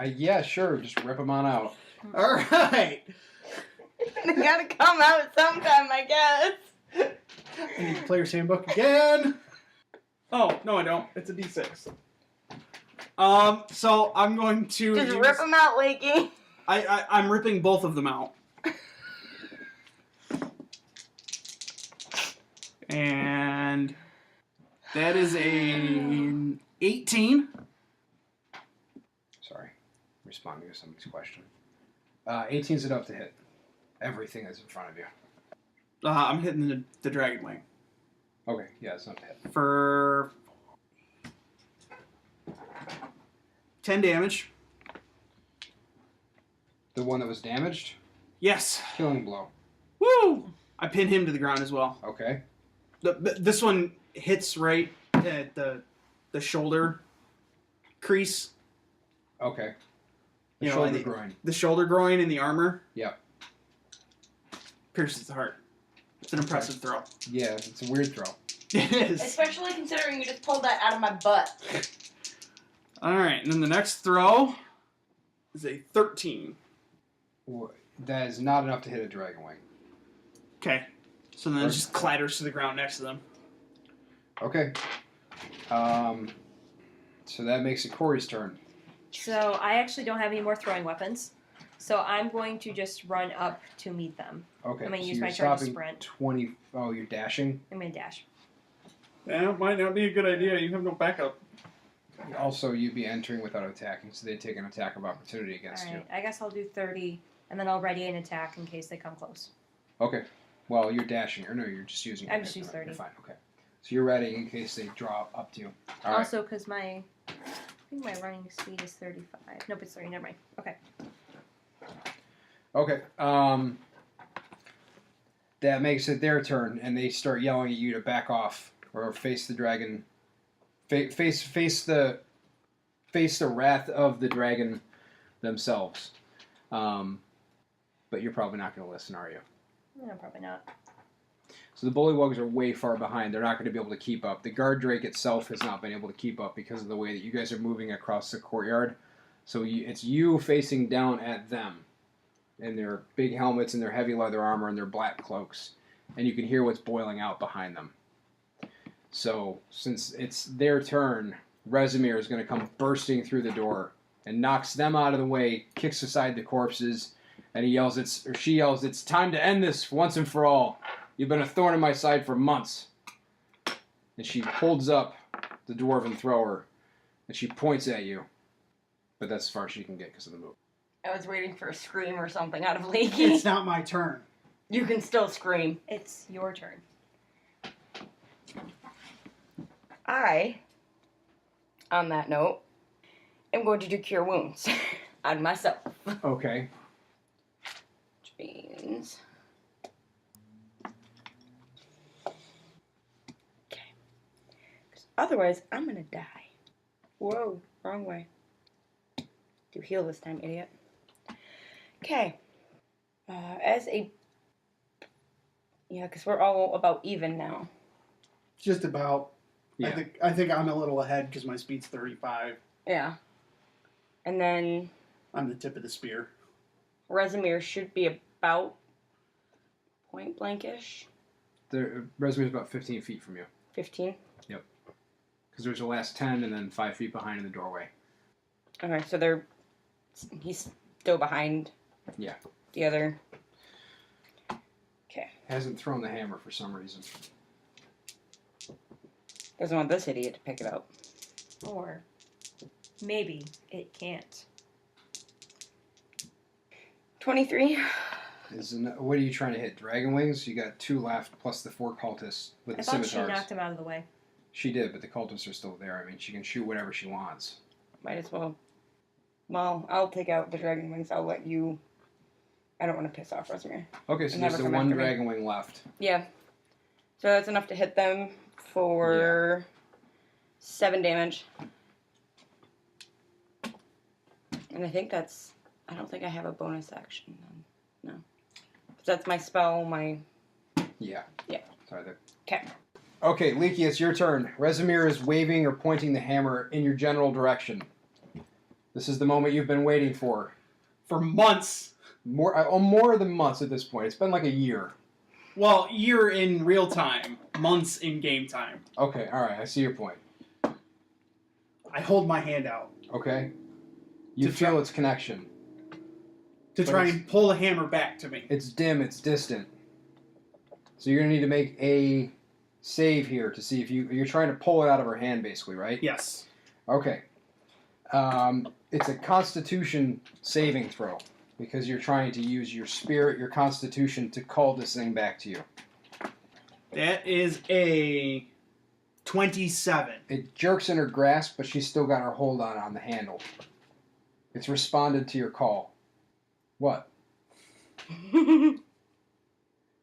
S1: Yeah, sure. Just rip them on out.
S3: All right.
S4: They got to come out sometime, I guess.
S3: I need the player's handbook again. Oh, no, I don't. It's a D6. So I'm going to
S4: Just rip them out, Leaky.
S3: I'm ripping both of them out. And that is a 18.
S1: Sorry. Responding to somebody's question. 18's enough to hit everything that's in front of you.
S3: I'm hitting the dragon wing
S1: Okay, yeah, it's enough to hit.
S3: for 10 damage.
S1: The one that was damaged?
S3: Yes.
S1: Killing blow.
S3: Woo! I pin him to the ground as well.
S1: Okay.
S3: This one hits right at the shoulder crease.
S1: Okay.
S3: You know,
S1: Shoulder groin.
S3: The shoulder groin and the armor.
S1: Yep.
S3: Pierces the heart. It's an impressive throw.
S1: Yeah, it's a weird throw.
S3: It is.
S4: Especially considering you just pulled that out of my butt.
S3: Alright, and then the next throw is a 13.
S1: That is not enough to hit a dragon wing.
S3: Okay. So then it just clatters to the ground next to them.
S1: Okay. So that makes it Korri's turn.
S2: So I actually don't have any more throwing weapons, so I'm going to just run up to meet them.
S1: Okay.
S2: I'm going to
S1: so
S2: use
S1: you're
S2: my turn to
S1: stopping
S2: sprint.
S1: 20. Oh, you're dashing?
S2: I'm going to dash.
S3: That might not be a good idea. You have no backup.
S1: Also, you'd be entering without attacking, so they'd take an attack of opportunity against
S2: Alright, I guess I'll do 30, and then I'll ready an attack in case they come close.
S1: you. Okay. Well, you're dashing. Or no, you're just using
S2: I
S1: your
S2: just
S1: hit.
S2: use 30.
S1: You're fine. Okay. So you're ready in case they draw up to you. All right.
S2: Also, because I think my running speed is 35. Nope, it's 30. Never mind. Okay.
S1: Okay. That makes it their turn, and they start yelling at you to back off or face the dragon. Face the wrath of the dragon themselves. But you're probably not going to listen, are you?
S2: No, probably not.
S1: So the bullywugs are way far behind. They're not going to be able to keep up. The guard drake itself has not been able to keep up because of the way that you guys are moving across the courtyard. So it's you facing down at them in their big helmets and their heavy leather armor and their black cloaks. And you can hear what's boiling out behind them. So she it's their turn, Vezimir is going to come bursting through the door and knocks them out of the way, kicks aside the corpses, and she yells, "It's time to end this once and for all. You've been a thorn in my side for months." And she holds up the dwarven thrower, and she points at you. But that's as far as she can get because of the move.
S4: I was waiting for a scream or something out of Leaky.
S3: It's not my turn.
S4: You can still scream.
S2: It's your turn.
S4: I, on that note, am going to do Cure Wounds on myself.
S1: Okay.
S4: Which means... Okay. 'Cause otherwise, I'm going to die. Whoa, wrong way. Do heal this time, idiot. Okay. As a... Yeah, because we're all about even now.
S3: Just about.
S1: Yeah.
S3: I think I'm a little ahead because my speed's 35.
S4: Yeah. And then
S3: I'm the tip of the spear.
S4: Vezimir should be about point blankish.
S1: The resume is about 15 feet from you.
S4: 15.
S1: Because there's the last 10 and then 5 feet behind in the doorway.
S4: Okay, so he's still behind.
S1: Yeah.
S4: The other. Okay.
S1: Hasn't thrown the hammer for some reason.
S4: Doesn't want this idiot to pick it up.
S2: Or maybe it can't.
S4: 23.
S1: What are you trying to hit? Dragon wings? You got 2 left plus the 4 cultists with
S2: I
S1: the
S2: thought she
S1: scimitars.
S2: knocked him out of the way.
S1: She did, but the cultists are still there. I mean, she can shoot whatever she wants.
S4: Might as well. Well, I'll take out the dragon wings. I'll let you... I don't want to piss off Vezimir.
S1: Okay, so
S4: And
S1: there's
S4: never
S1: the
S4: come
S1: 1
S4: after me.
S1: dragon wing left.
S4: Yeah. So that's enough to hit them for 7 damage. And I think that's... I don't think I have a bonus action then. No. That's my spell, my...
S1: Yeah.
S4: Yeah.
S1: Sorry.
S4: Okay.
S1: Okay, Leaky, it's your turn. Vezimir is waving or pointing the hammer in your general direction. This is the moment you've been waiting for.
S3: For months.
S1: More than months at this point. It's been like a year.
S3: Well, year in real time. Months in game time.
S1: Okay, alright, I see your point.
S3: I hold my hand out.
S1: Okay. You
S3: To
S1: feel
S3: try-
S1: its connection.
S3: To
S1: But
S3: try
S1: it's-
S3: and pull the hammer back to me.
S1: It's dim, it's distant. So you're going to need to make a save here to see if you're trying to pull it out of her hand, basically, right?
S3: Yes.
S1: Okay. It's a Constitution saving throw because you're trying to use your spirit, your Constitution, to call this thing back to you.
S3: That is a 27.
S1: It jerks in her grasp, but she's still got her hold on the handle. It's responded to your call. What? You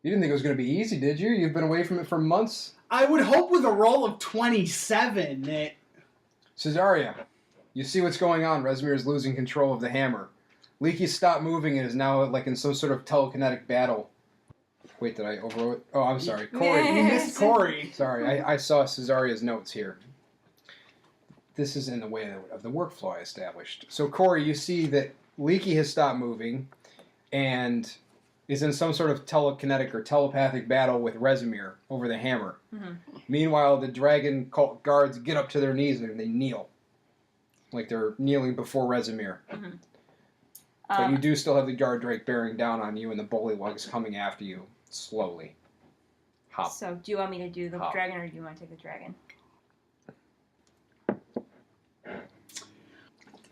S1: didn't think it was going to be easy, did you? You've been away from it for months.
S3: I would hope with a roll of 27 that...
S1: Cezzaria, you see what's going on. Vezimir is losing control of the hammer. Leaky stopped moving and is now like in some sort of telekinetic battle. Wait, did I overwrote? Oh, I'm sorry. Korri.
S3: You missed Korri.
S1: Sorry, I saw Cezzaria's notes here. This is in the way of the workflow I established. So, Korri, you see that Leaky has stopped moving and is in some sort of telekinetic or telepathic battle with Vezimir over the hammer.
S2: Mm-hmm.
S1: Meanwhile, the dragon cult guards get up to their knees and they kneel. Like they're kneeling before Vezimir.
S2: Mm-hmm.
S1: But you do still have the guard drake bearing down on you and the bullywugs coming after you slowly. Hop.
S2: So, do you want me to do the
S1: Hop.
S2: dragon, or do you want to take the dragon?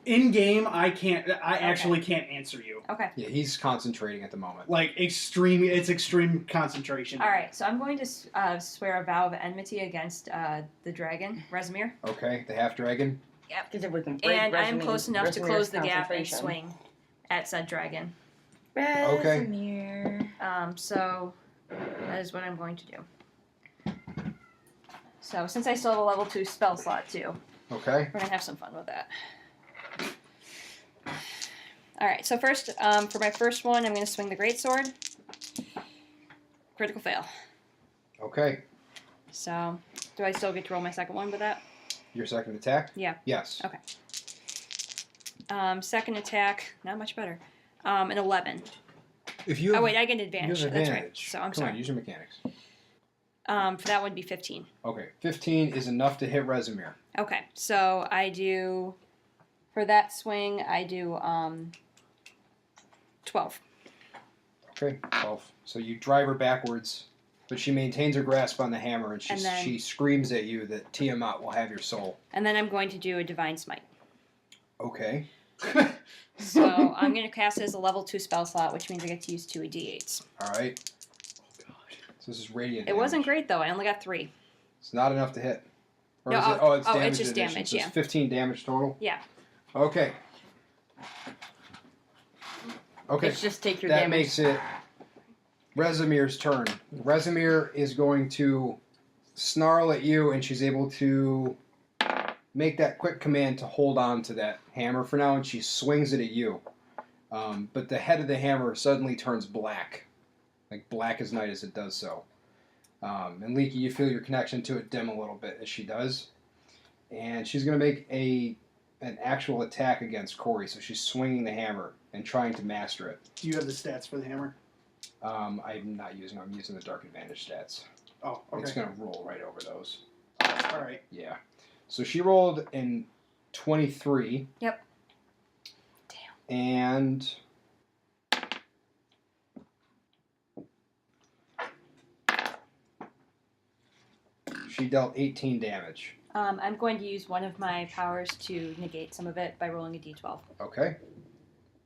S3: In game, I actually can't answer you.
S2: Okay.
S1: Yeah, he's concentrating at the moment.
S3: Like, it's extreme concentration.
S2: All right. So I'm going to swear a vow of enmity against the dragon, Vezimir.
S1: Okay, the half dragon.
S2: Yep.
S4: Because if we can break
S2: And I'm
S4: Vezimir-
S2: close enough to
S4: Vezimir's
S2: close the gap and
S4: concentration.
S2: swing at said dragon.
S1: Okay.
S4: Vezimir.
S2: So that is what I'm going to do. So since I still have a level 2 spell slot too,
S1: Okay.
S2: we're gonna have some fun with that. All right. So first, for my first one, I'm going to swing the greatsword. Critical fail.
S1: Okay.
S2: So do I still get to roll my second one with that?
S1: Your second attack?
S2: Yeah.
S1: Yes.
S2: Okay. Second attack, not much better. An 11.
S1: If you
S2: Oh wait, I get an
S1: you
S2: advantage.
S1: have
S2: That's right.
S1: advantage.
S2: So I'm
S1: Come on,
S2: sorry.
S1: use your mechanics.
S2: For that one, be 15.
S1: Okay, 15 is enough to hit Vezimir.
S2: Okay, so I do, for that swing, I do 12.
S1: Okay, 12. So you drive her backwards, but she maintains her grasp on the hammer, and
S2: And then-
S1: she screams at you that Tiamat will have your soul.
S2: And then I'm going to do a divine smite.
S1: Okay.
S2: So I'm going to cast it as a level 2 spell slot, which means I get to use 2 d8s.
S1: All right. So this is radiant.
S2: It wasn't
S1: damage.
S2: great though. I only got 3.
S1: It's not enough to hit. Or
S2: No,
S1: is it? Oh, it's damage
S2: it's just
S1: addition,
S2: damage,
S1: so
S2: yeah.
S1: it's 15 damage total.
S2: Yeah.
S1: Okay. Okay.
S4: Let's just take your
S1: that
S4: damage.
S1: makes it Vezimir's turn. Vezimir is going to snarl at you, and she's able to make that quick command to hold on to that hammer for now, and she swings it at you. But the head of the hammer suddenly turns black, like black as night as it does so. And Leaky, you feel your connection to it dim a little bit as she does. And she's going to make an actual attack against Korri, so she's swinging the hammer and trying to master it.
S3: Do you have the stats for the hammer?
S1: I'm not using them. I'm using the Dark Advantage stats.
S3: Oh, okay.
S1: It's going to roll right over those.
S3: All right.
S1: Yeah. So she rolled in 23.
S2: Yep.
S4: Damn.
S1: And she dealt 18 damage.
S2: I'm going to use one of my powers to negate some of it by rolling a d12.
S1: Okay.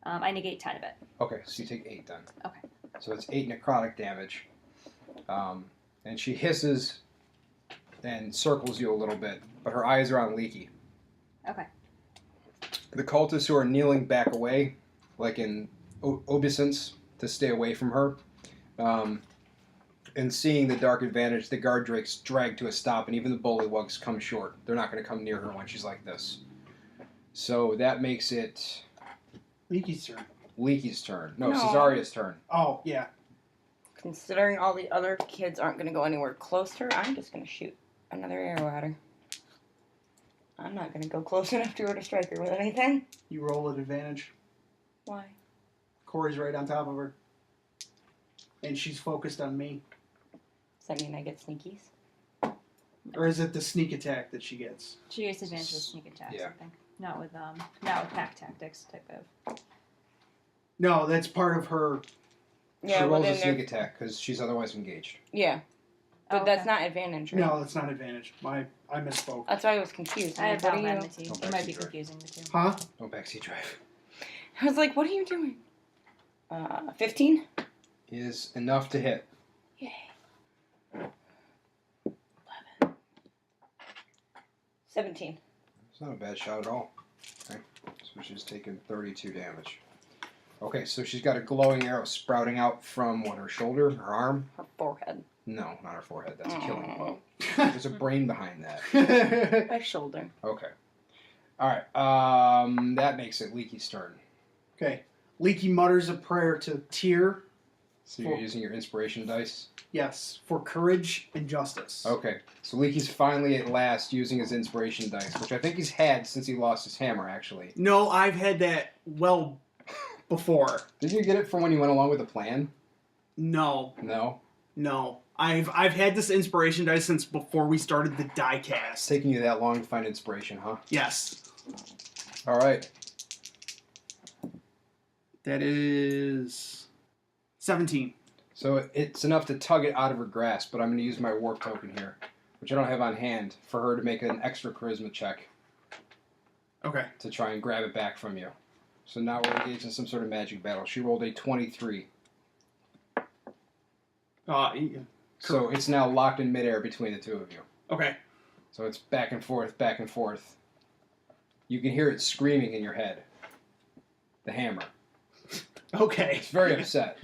S2: I negate 10 of it.
S1: Okay, so you take 8 then.
S2: Okay.
S1: So it's 8 necrotic damage. And she hisses and circles you a little bit, but her eyes are on Leaky.
S2: Okay.
S1: The cultists who are kneeling back away, like in obeisance, to stay away from her. And seeing the Dark Advantage, the guard drakes drag to a stop, and even the bullywugs come short. They're not going to come near her when she's like this. So that makes it
S3: Leaky's turn.
S1: Leaky's turn. No,
S4: No.
S1: Cezzaria's turn.
S3: Oh, yeah.
S4: Considering all the other kids aren't going to go anywhere close to her, I'm just going to shoot another arrow at her. I'm not going to go close enough to her to strike her with anything.
S3: You roll at advantage.
S4: Why?
S3: Corey's right on top of her. And she's focused on me.
S4: Does that mean I get sneakies?
S3: Or is it the sneak attack that she gets?
S2: She gets advantage with sneak attacks,
S1: Yeah.
S2: I think. Not with pack tactics type of.
S3: No, that's part of her.
S1: She rolls a
S4: within
S1: sneak
S4: their-
S1: attack because she's otherwise engaged.
S4: Yeah. But
S2: Oh,
S4: that's
S2: okay.
S4: not advantage, right?
S3: No, that's not advantage. I misspoke.
S4: That's why I was confused.
S2: I
S4: I'm
S2: have
S4: like, what
S2: battle
S4: are you?
S2: enmity.
S1: Oh,
S2: It might be
S1: backseat drive.
S2: confusing the two.
S3: Huh?
S1: No backseat drive.
S4: I was like, what are you doing? 15?
S1: Is enough to hit.
S4: Yay. 17.
S1: It's not a bad shot at all. Okay. So she's taken 32 damage. Okay, so she's got a glowing arrow sprouting out from her shoulder, her arm?
S4: Her forehead.
S1: No, not her forehead. That's a killing
S4: Aw.
S1: blow. There's a brain behind that.
S4: My shoulder.
S1: Okay. Alright, that makes it Leaky's turn.
S3: Okay. Leaky mutters a prayer to Tyr.
S1: So you're using your inspiration dice?
S3: Yes, for courage and justice.
S1: Okay, so Leaky's finally at last using his inspiration dice, which I think he's had since he lost his hammer, actually.
S3: No, I've had that well before.
S1: Did you get it from when you went along with the plan?
S3: No,
S1: No?
S3: no. I've had this inspiration dice since before we started the
S1: It's
S3: Diecast.
S1: taking you that long to find inspiration, huh?
S3: Yes.
S1: Alright.
S3: That is 17.
S1: So it's enough to tug it out of her grasp, but I'm going to use my warp token here, which I don't have on hand, for her to make an extra charisma check
S3: Okay.
S1: to try and grab it back from you. So now we're engaged in some sort of magic battle. She rolled a 23. So it's now locked in midair between the two of you.
S3: Okay.
S1: So it's back and forth, back and forth. You can hear it screaming in your head. The hammer.
S3: Okay.
S1: It's very upset.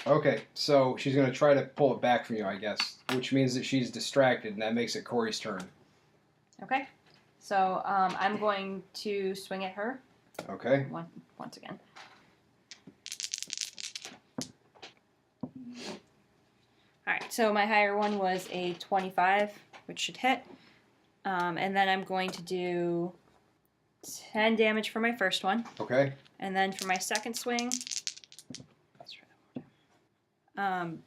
S1: Okay, so she's going to try to pull it back from you, I guess, which means that she's distracted, and that makes it Korri's turn.
S2: Okay. So I'm going to swing at her
S1: Okay?
S2: once again. Alright, so my higher one was a 25, which should hit. And then I'm going to do 10 damage for my first one.
S1: Okay?
S2: And then for my second swing, let's try that one more time.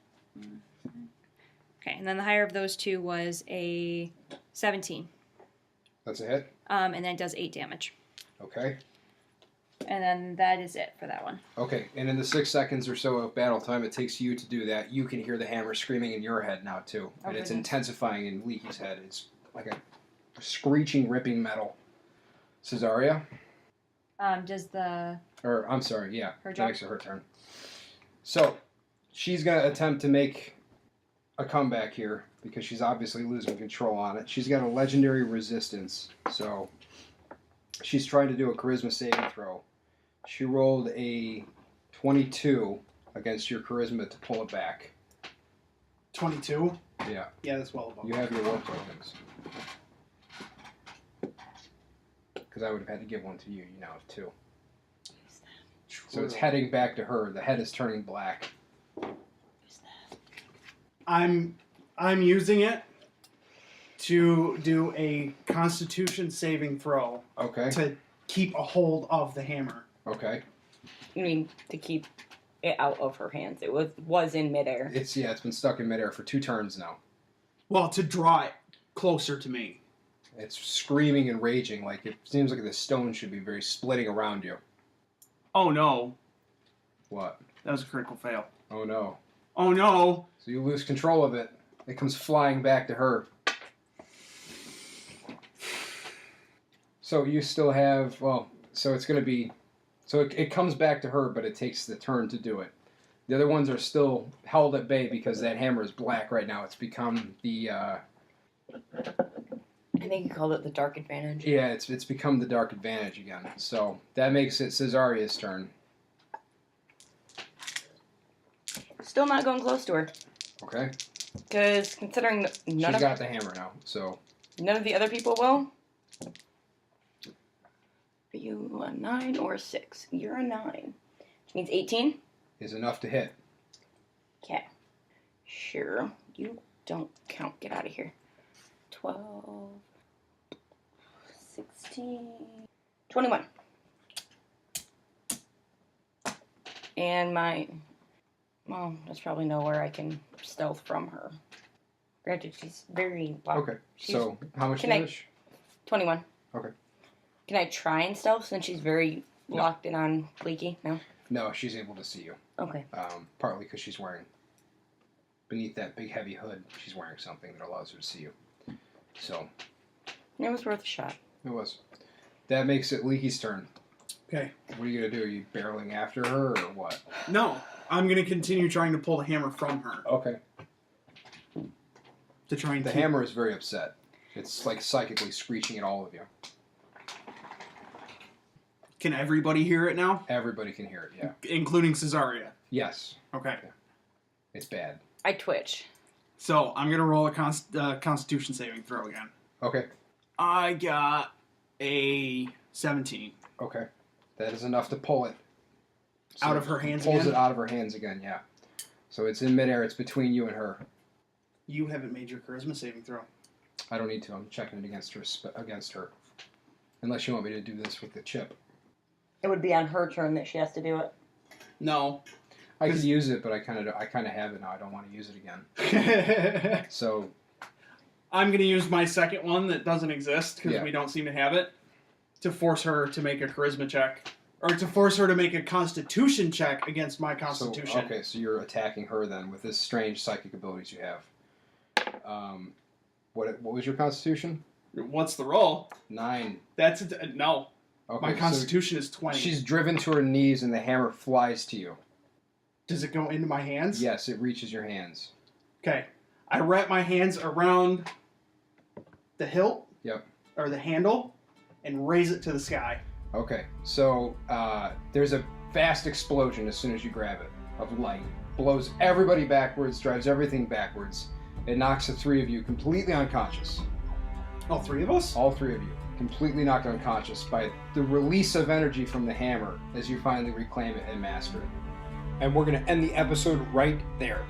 S2: Okay, and then the higher of those two was a 17.
S1: That's a hit.
S2: And then it does 8 damage.
S1: Okay?
S2: And then that is it for that one.
S1: Okay, and in the 6 seconds or so of battle time it takes you to do that, you can hear the hammer screaming in your head now, too. And it's
S2: goodness.
S1: intensifying in Leaky's head. It's like a screeching, ripping metal. Cezzaria?
S2: Does the...
S1: Or, I'm sorry, yeah.
S2: Her
S1: That
S2: job?
S1: makes it her turn. So, she's going to attempt to make a comeback here because she's obviously losing control on it. She's got a legendary resistance, so she's trying to do a charisma saving throw. She rolled a 22 against your charisma to pull it back.
S3: 22?
S1: Yeah.
S3: Yeah, that's well above.
S1: You have your warp tokens. Because I would have had to give one to you. You now have 2. So it's heading back to her. The head is turning black.
S3: I'm using it to do a Constitution saving throw.
S1: Okay.
S3: To keep a hold of the hammer.
S1: Okay.
S4: You mean to keep it out of her hands? It was in midair.
S1: It's been stuck in midair for 2 turns now.
S3: Well, to draw it closer to me.
S1: It's screaming and raging. Like it seems like the stone should be very splitting around you.
S3: Oh no.
S1: What?
S3: That was a critical fail.
S1: Oh no.
S3: Oh no.
S1: So you lose control of it. It comes flying back to her. So you still have, so it's going to be, so it comes back to her, but it takes the turn to do it. The other ones are still held at bay because that hammer is black right now. It's become the,
S4: I think you called it the dark advantage.
S1: yeah, it's become the dark advantage again. So that makes it Cezzaria's turn.
S4: Still not going close to her.
S1: Okay?
S4: Because considering
S1: She's got the hammer now, so.
S4: none of the other people will. Are you a 9 or a 6? You're a 9. Which means 18?
S1: Is enough to hit.
S4: Okay. Sure. You don't count. Get out of here. 12, 16, 21. And that's probably nowhere I can stealth from her. Granted, she's very loud.
S1: Okay, so how much
S4: Can I-
S1: damage?
S4: 21.
S1: Okay.
S4: Can I try and stealth since she's very locked in on Leaky? No?
S1: No, she's able to see you.
S4: Okay.
S1: Partly because she's wearing, beneath that big heavy hood, she's wearing something that allows her to see you. So.
S4: It was worth a shot.
S1: It was. That makes it Leaky's turn.
S3: Okay.
S1: What are you going to do? Are you barreling after her or what?
S3: No, I'm going to continue trying to pull the hammer from her.
S1: Okay.
S3: To try and
S1: The
S3: keep...
S1: hammer is very upset. It's like psychically screeching at all of you.
S3: Can everybody hear it now?
S1: Everybody can hear it, yeah.
S3: Including Cezzaria.
S1: Yes.
S3: Okay.
S1: It's bad.
S4: I twitch.
S3: So, I'm going to roll a Constitution saving throw again.
S1: Okay.
S3: I got a 17.
S1: Okay. That is enough to pull it.
S3: Out of her hands
S1: Pulls
S3: again?
S1: it out of her hands again, yeah. So it's in midair. It's between you and her.
S3: You haven't made your charisma saving throw.
S1: I don't need to. I'm checking it against her. Unless you want me to do this with the chip.
S4: It would be on her turn that she has to do it.
S3: No.
S1: I could use it, but I kind of have it now. I don't want to use it again. So
S3: I'm going to use my second one that doesn't exist because
S1: Yeah.
S3: we don't seem to have it to force her to make a charisma check. Or to force her to make a constitution check against my constitution.
S1: So you're attacking her then with this strange psychic abilities you have. What was your constitution?
S3: What's the roll?
S1: 9.
S3: That's no.
S1: Okay,
S3: My constitution is 20.
S1: She's driven to her knees and the hammer flies to you.
S3: Does it go into my hands?
S1: Yes, it reaches your hands.
S3: Okay. I wrap my hands around the hilt.
S1: Yep.
S3: Or the handle and raise it to the sky.
S1: Okay, so there's a fast explosion as soon as you grab it of light. Blows everybody backwards, drives everything backwards. It knocks the 3 of you completely unconscious.
S3: All 3 of us?
S1: All 3 of you completely knocked unconscious by the release of energy from the hammer as you finally reclaim it and master it. And we're going to end the episode right there.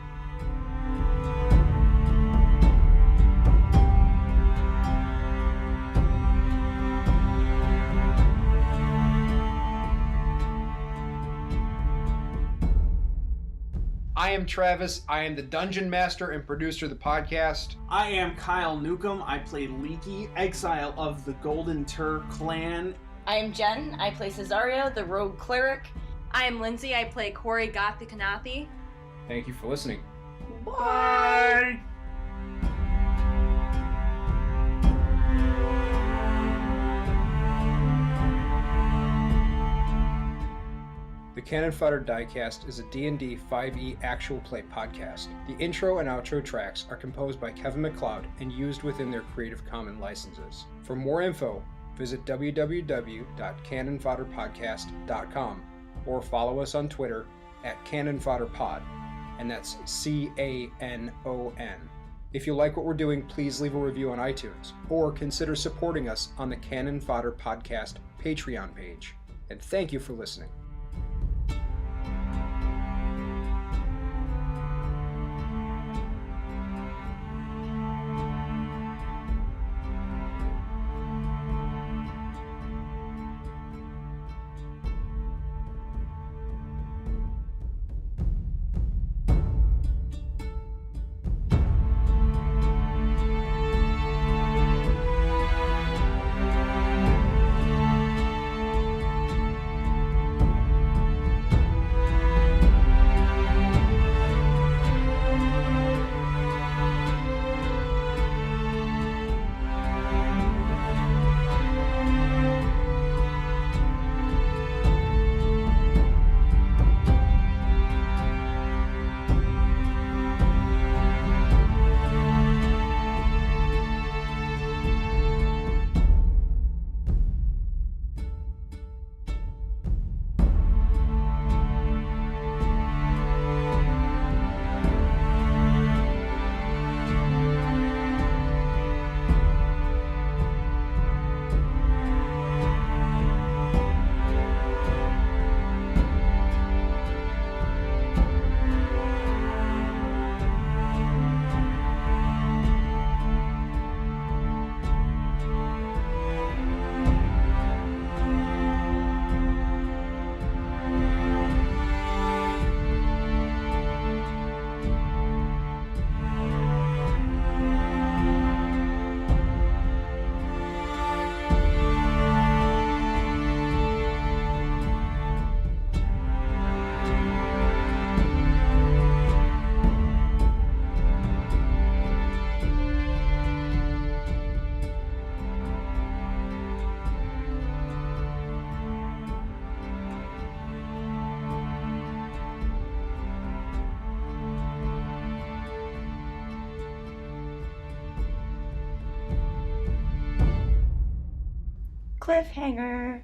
S1: I am Travis. I am the Dungeon Master and producer of the podcast.
S3: I am Kyle Newcomb. I play Leaky, exile of the Golden Tur clan.
S4: I am Jenn. I play Cezzaria, the rogue cleric.
S2: I am Lindsey. I play Korri Kanathi.
S1: Thank you for listening.
S3: Bye!
S1: The Cannon Fodder Diecast is a D&D 5e actual play podcast. The intro and outro tracks are composed by Kevin MacLeod and used within their Creative Commons licenses. For more info, visit www.canonfodderpodcast.com or follow us on Twitter at CannonFodderPod, and that's CANON. If you like what we're doing, please leave a review on iTunes, or consider supporting us on the Cannon Fodder Podcast Patreon page. And thank you for listening.
S4: Cliffhanger.